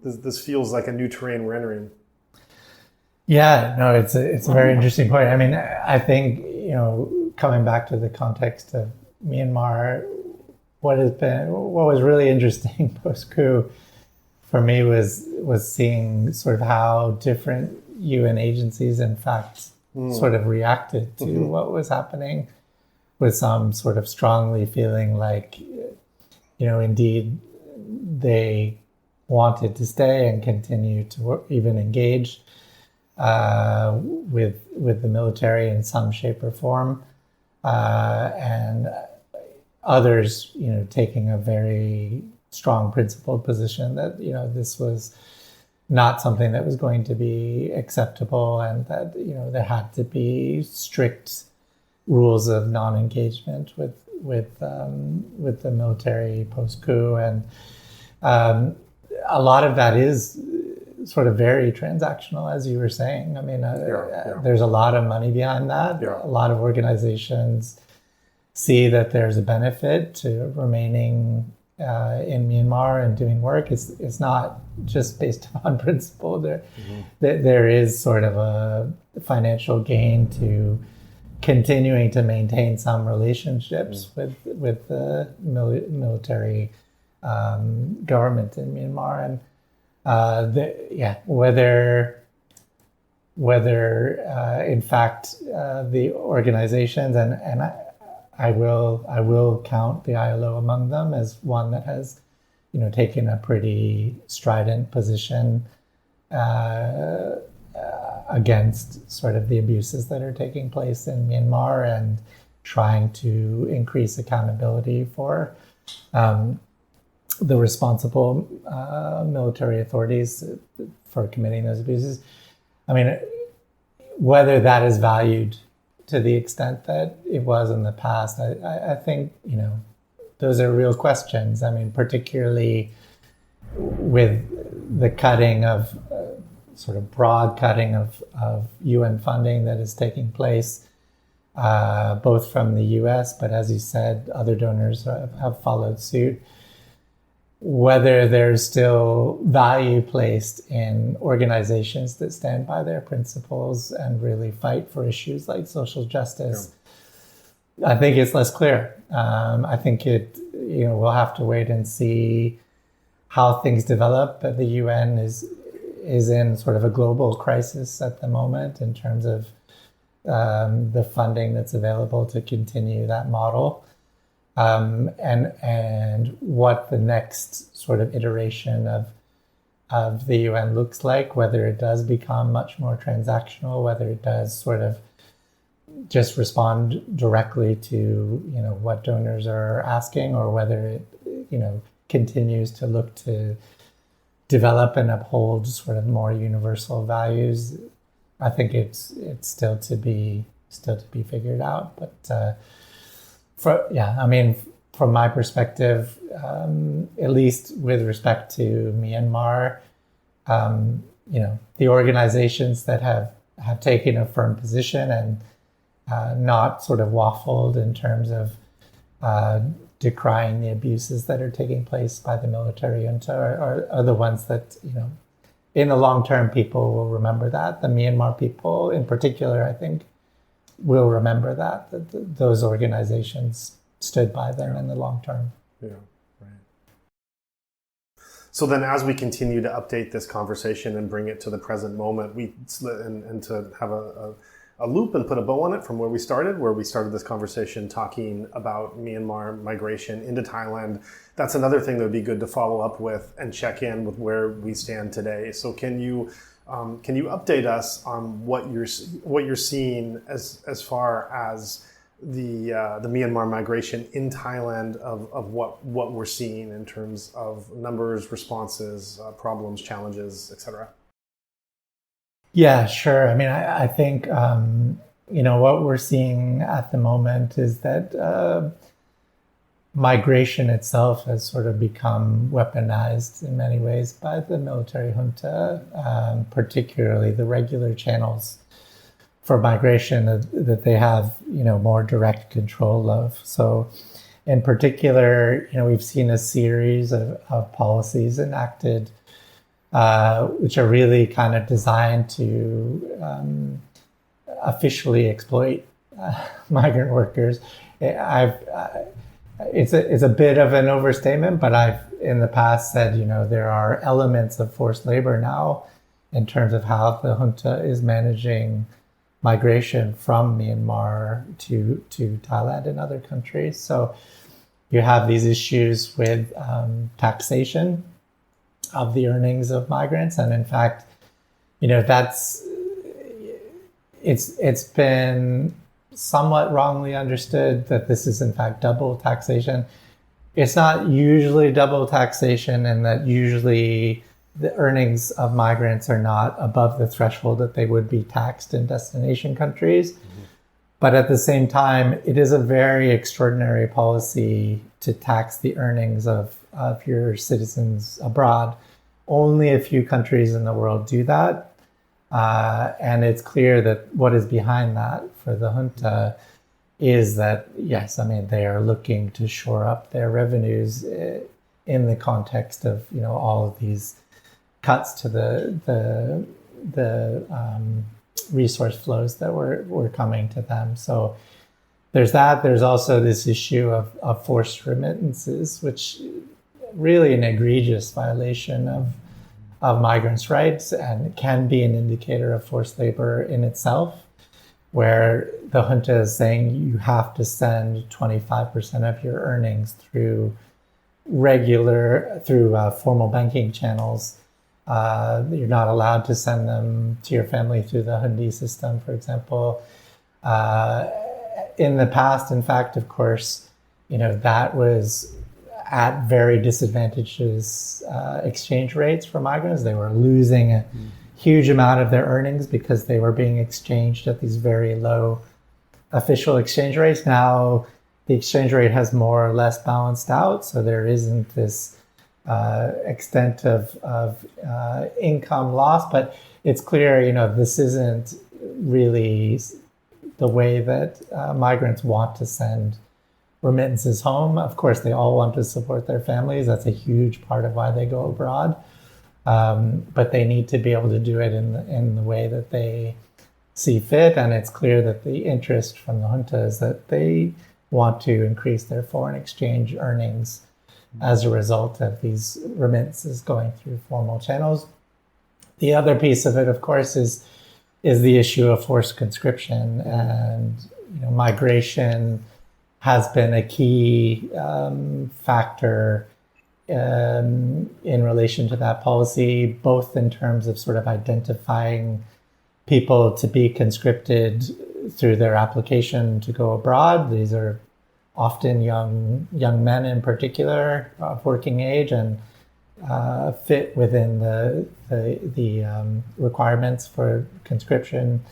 this feels like a new terrain we're entering. Yeah, no, it's a very interesting point. I mean, I think, coming back to the context of Myanmar, what was really interesting post-coup for me was seeing sort of how different UN agencies, in fact, sort of reacted to what was happening, with some sort of strongly feeling like, indeed they wanted to stay and continue to work, even engage with the military in some shape or form, and others, taking a very strong principled position that, this was not something that was going to be acceptable, and that, there had to be strict rules of non-engagement with the military post-coup. And a lot of that is sort of very transactional, as you were saying. I mean, there's a lot of money behind that. Yeah. A lot of organizations see that there's a benefit to remaining in Myanmar and doing work. It's not just based on principle. There is sort of a financial gain to continuing to maintain some relationships with the military government in Myanmar. And whether in fact the organizations, and I will count the ILO among them as one that has, taken a pretty strident position against sort of the abuses that are taking place in Myanmar, and trying to increase accountability for the responsible military authorities for committing those abuses. I mean, whether that is valued to the extent that it was in the past, I think, those are real questions. I mean, particularly with the cutting of, sort of broad cutting of UN funding that is taking place, both from the US, but as you said, other donors have followed suit. Whether there's still value placed in organizations that stand by their principles and really fight for issues like social justice, I think it's less clear. I think we'll have to wait and see how things develop. But the UN is in sort of a global crisis at the moment in terms of the funding that's available to continue that model. And what the next sort of iteration of the UN looks like, whether it does become much more transactional, whether it does sort of just respond directly to, what donors are asking, or whether it, continues to look to develop and uphold sort of more universal values. I think it's still to be figured out. But from my perspective, at least with respect to Myanmar, the organizations that have taken a firm position and not sort of waffled in terms of decrying the abuses that are taking place by the military junta are the ones that, in the long term, people will remember that. The Myanmar people in particular, I think, will remember that those organizations stood by them in the long term. Yeah, right. So then as we continue to update this conversation and bring it to the present moment, and to have a loop and put a bow on it from where we started this conversation talking about Myanmar migration into Thailand. That's another thing that would be good to follow up with and check in with where we stand today. So can you update us on what you're seeing as far as the Myanmar migration in Thailand, of what we're seeing in terms of numbers, responses, problems, challenges, etc.? Yeah, sure. I mean, I think, what we're seeing at the moment is that migration itself has sort of become weaponized in many ways by the military junta, particularly the regular channels for migration that they have, more direct control of. So in particular, we've seen a series of policies enacted which are really kind of designed to officially exploit migrant workers. It's a bit of an overstatement, but I've in the past said, there are elements of forced labor now in terms of how the junta is managing migration from Myanmar to Thailand and other countries. So you have these issues with taxation of the earnings of migrants, and in fact, it's been somewhat wrongly understood that this is in fact double taxation. It's not usually double taxation, in that usually the earnings of migrants are not above the threshold that they would be taxed in destination countries. Mm-hmm. But at the same time, it is a very extraordinary policy to tax the earnings of your citizens abroad. Only a few countries in the world do that. And it's clear that what is behind that for the junta is that, yes, they are looking to shore up their revenues in the context of, all of these cuts to the resource flows that were coming to them. So there's that. There's also this issue of forced remittances, which really an egregious violation of migrants' rights, and can be an indicator of forced labor in itself, where the junta is saying you have to send 25% of your earnings through formal banking channels. You're not allowed to send them to your family through the Hundi system, for example. in the past, in fact, of course, that was at very disadvantageous exchange rates for migrants. They were losing a huge amount of their earnings because they were being exchanged at these very low official exchange rates. Now the exchange rate has more or less balanced out, so there isn't this extent of income loss, but it's clear, this isn't really the way that migrants want to send remittances home. Of course, they all want to support their families. That's a huge part of why they go abroad. But they need to be able to do it in the way that they see fit. And it's clear that the interest from the junta is that they want to increase their foreign exchange earnings as a result of these remittances going through formal channels. The other piece of it, of course, is the issue of forced conscription, and migration has been a key factor in relation to that policy, both in terms of sort of identifying people to be conscripted through their application to go abroad. These are often young men in particular, of working age, and fit within the requirements for conscription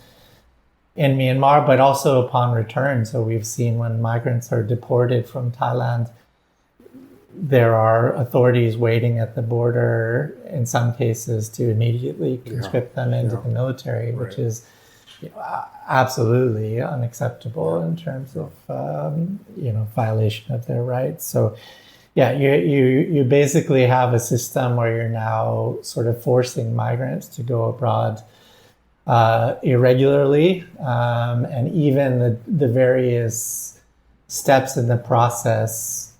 in Myanmar, but also upon return. So we've seen when migrants are deported from Thailand, there are authorities waiting at the border in some cases to immediately conscript them into the military, which is absolutely unacceptable in terms of violation of their rights. So you basically have a system where you're now sort of forcing migrants to go abroad irregularly, and even the various steps in the process,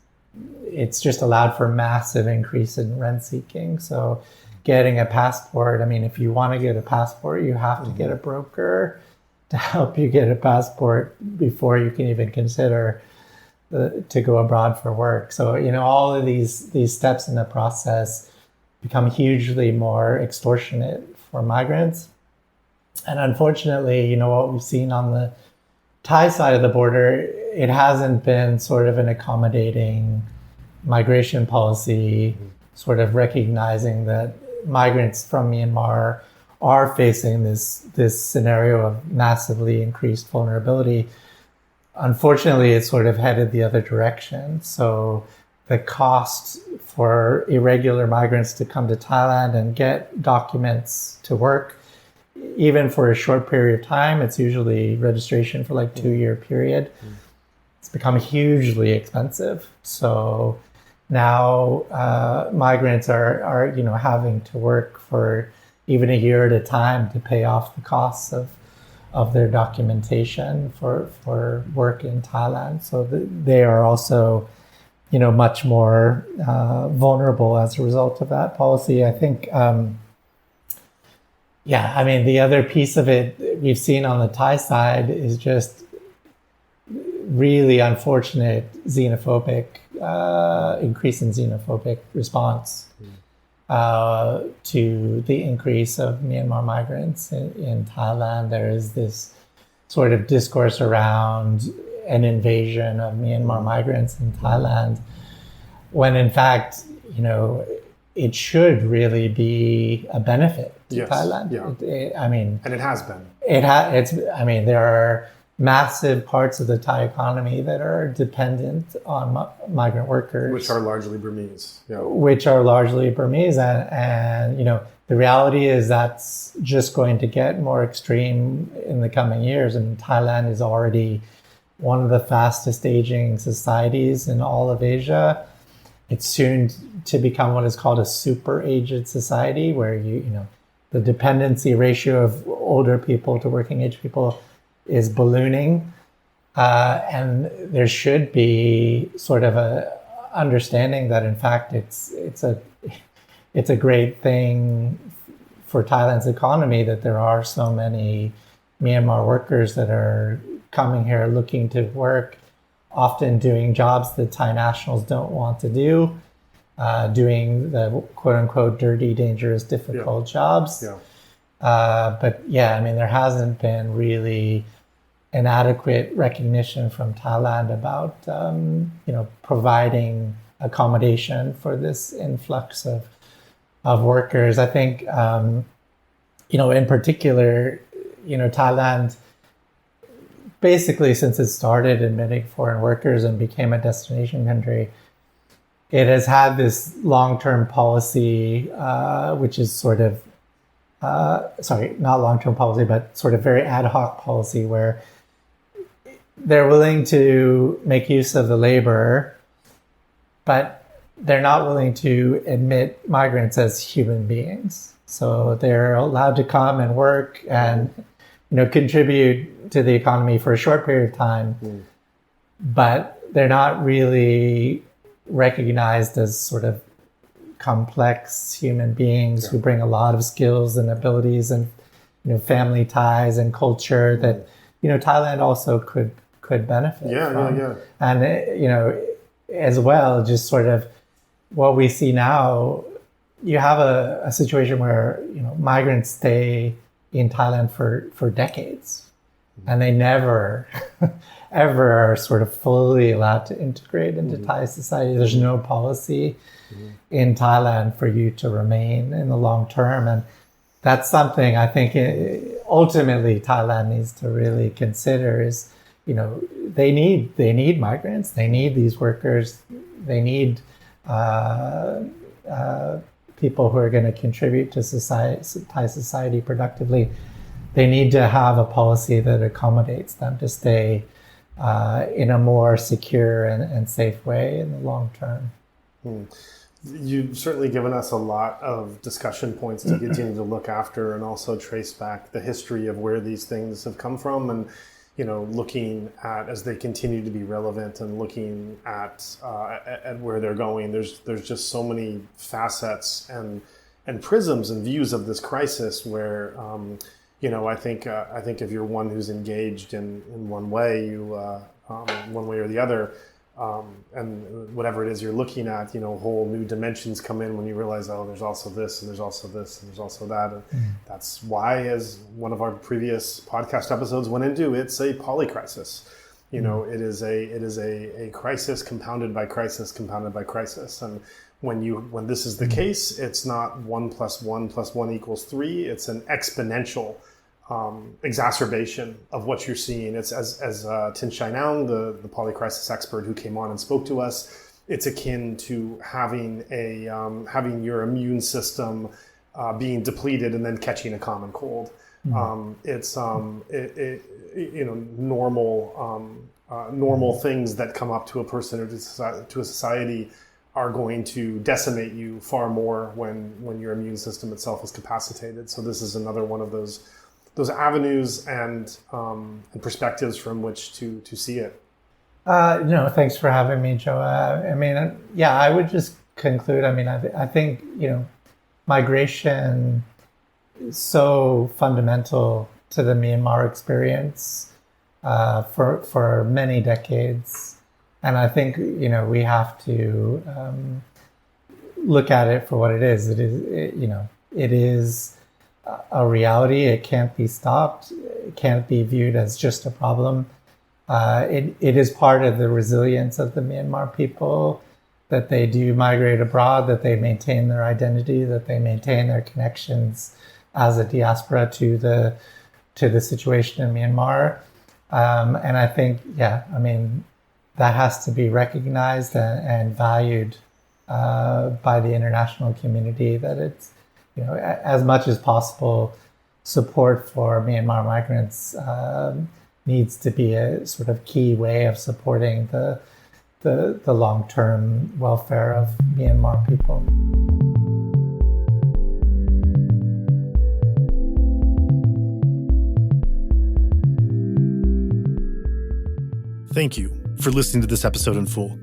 it's just allowed for massive increase in rent seeking. So getting a passport, if you want to get a passport, you have to get a broker to help you get a passport before you can even consider to go abroad for work. So, all of these steps in the process become hugely more extortionate for migrants. And unfortunately, what we've seen on the Thai side of the border, it hasn't been sort of an accommodating migration policy, sort of recognizing that migrants from Myanmar are facing this scenario of massively increased vulnerability. Unfortunately, it's sort of headed the other direction. So the cost for irregular migrants to come to Thailand and get documents to work, even for a short period of time, it's usually registration for like 2-year period. It's become hugely expensive. So now migrants are having to work for even a year at a time to pay off the costs of their documentation for work in Thailand. So they are also much more vulnerable as a result of that policy. I think the other piece of it we've seen on the Thai side is just really unfortunate xenophobic increase in xenophobic response to the increase of Myanmar migrants in Thailand. There is this sort of discourse around an invasion of Myanmar migrants in Thailand, when in fact, it should really be a benefit to Thailand. Yeah. And it has been. There are massive parts of the Thai economy that are dependent on migrant workers, which are largely Burmese. And the reality is that's just going to get more extreme in the coming years. And Thailand is already one of the fastest aging societies in all of Asia. It's soon to become what is called a super aged society, where the dependency ratio of older people to working age people is ballooning, and there should be sort of a understanding that in fact it's a great thing for Thailand's economy that there are so many Myanmar workers that are coming here looking to work, often doing jobs that Thai nationals don't want to do, doing the quote unquote dirty, dangerous, difficult jobs. But there hasn't been really inadequate recognition from Thailand about providing accommodation for this influx of workers. I think in particular, Thailand, basically since it started admitting foreign workers and became a destination country, it has had this long-term policy, which is sort of, not long-term policy, but sort of very ad hoc policy, where they're willing to make use of the labor, but they're not willing to admit migrants as human beings. So they're allowed to come and work and contribute to the economy for a short period of time, but they're not really recognized as sort of complex human beings who bring a lot of skills and abilities and family ties and culture that Thailand also could benefit from. And as well, just sort of what we see now, you have a situation where migrants stay in Thailand for decades, and they never ever are sort of fully allowed to integrate into Thai society. There's no policy in Thailand for you to remain in the long term, and that's something I think ultimately Thailand needs to really consider. Is they need migrants, they need these workers, they need people who are going to contribute to Thai society productively. They need to have a policy that accommodates them to stay in a more secure and safe way in the long term. You've certainly given us a lot of discussion points to continue to look after and also trace back the history of where these things have come from, and looking at as they continue to be relevant and looking at where they're going. There's just so many facets and prisms and views of this crisis where I think if you're one who's engaged in one way, one way or the other, and whatever it is you're looking at, whole new dimensions come in when you realize, oh, there's also this and there's also this and there's also that. And that's why, as one of our previous podcast episodes went into, it's a polycrisis. It is a crisis compounded by crisis compounded by crisis. And when this is the case, it's not 1 + 1 + 1 = 3. It's an exponential exacerbation of what you're seeing. It's as Tin Shai Naung, the polycrisis expert who came on and spoke to us, it's akin to having your immune system being depleted and then catching a common cold. It's normal things that come up to a person or to a society are going to decimate you far more when your immune system itself is capacitated. So this is another one of those avenues and perspectives from which to see it. Thanks for having me, Joe. I would just conclude. I think migration is so fundamental to the Myanmar experience for many decades, and I think we have to look at it for what it is. It is a reality. It can't be stopped. It can't be viewed as just a problem. It is part of the resilience of the Myanmar people that they do migrate abroad, that they maintain their identity, that they maintain their connections as a diaspora to the situation in Myanmar. And I think, that has to be recognized and valued by the international community, that it's, as much as possible, support for Myanmar migrants needs to be a sort of key way of supporting the long-term welfare of Myanmar people. Thank you for listening to this episode in full.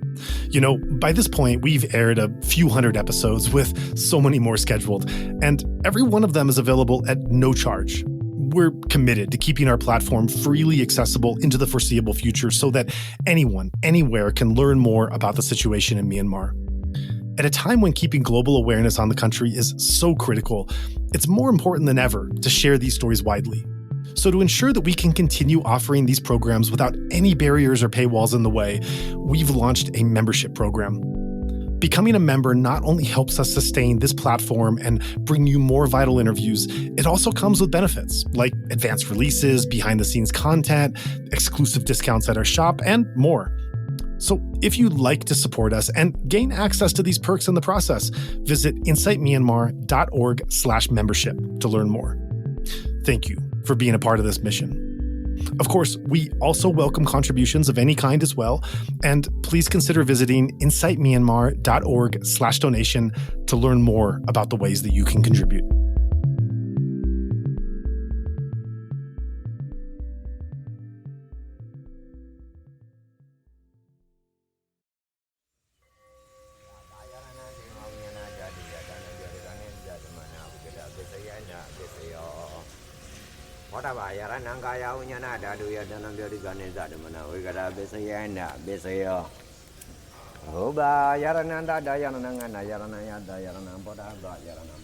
By this point, we've aired a few hundred episodes with so many more scheduled, and every one of them is available at no charge. We're committed to keeping our platform freely accessible into the foreseeable future so that anyone, anywhere can learn more about the situation in Myanmar. At a time when keeping global awareness on the country is so critical, it's more important than ever to share these stories widely. So to ensure that we can continue offering these programs without any barriers or paywalls in the way, we've launched a membership program. Becoming a member not only helps us sustain this platform and bring you more vital interviews, it also comes with benefits like advanced releases, behind-the-scenes content, exclusive discounts at our shop, and more. So if you'd like to support us and gain access to these perks in the process, visit insightmyanmar.org/membership to learn more. Thank you for being a part of this mission. Of course, we also welcome contributions of any kind as well, and please consider visiting insightmyanmar.org/donation to learn more about the ways that you can contribute. Oba yarananda dayananga yaranaya dayanam boda yaranam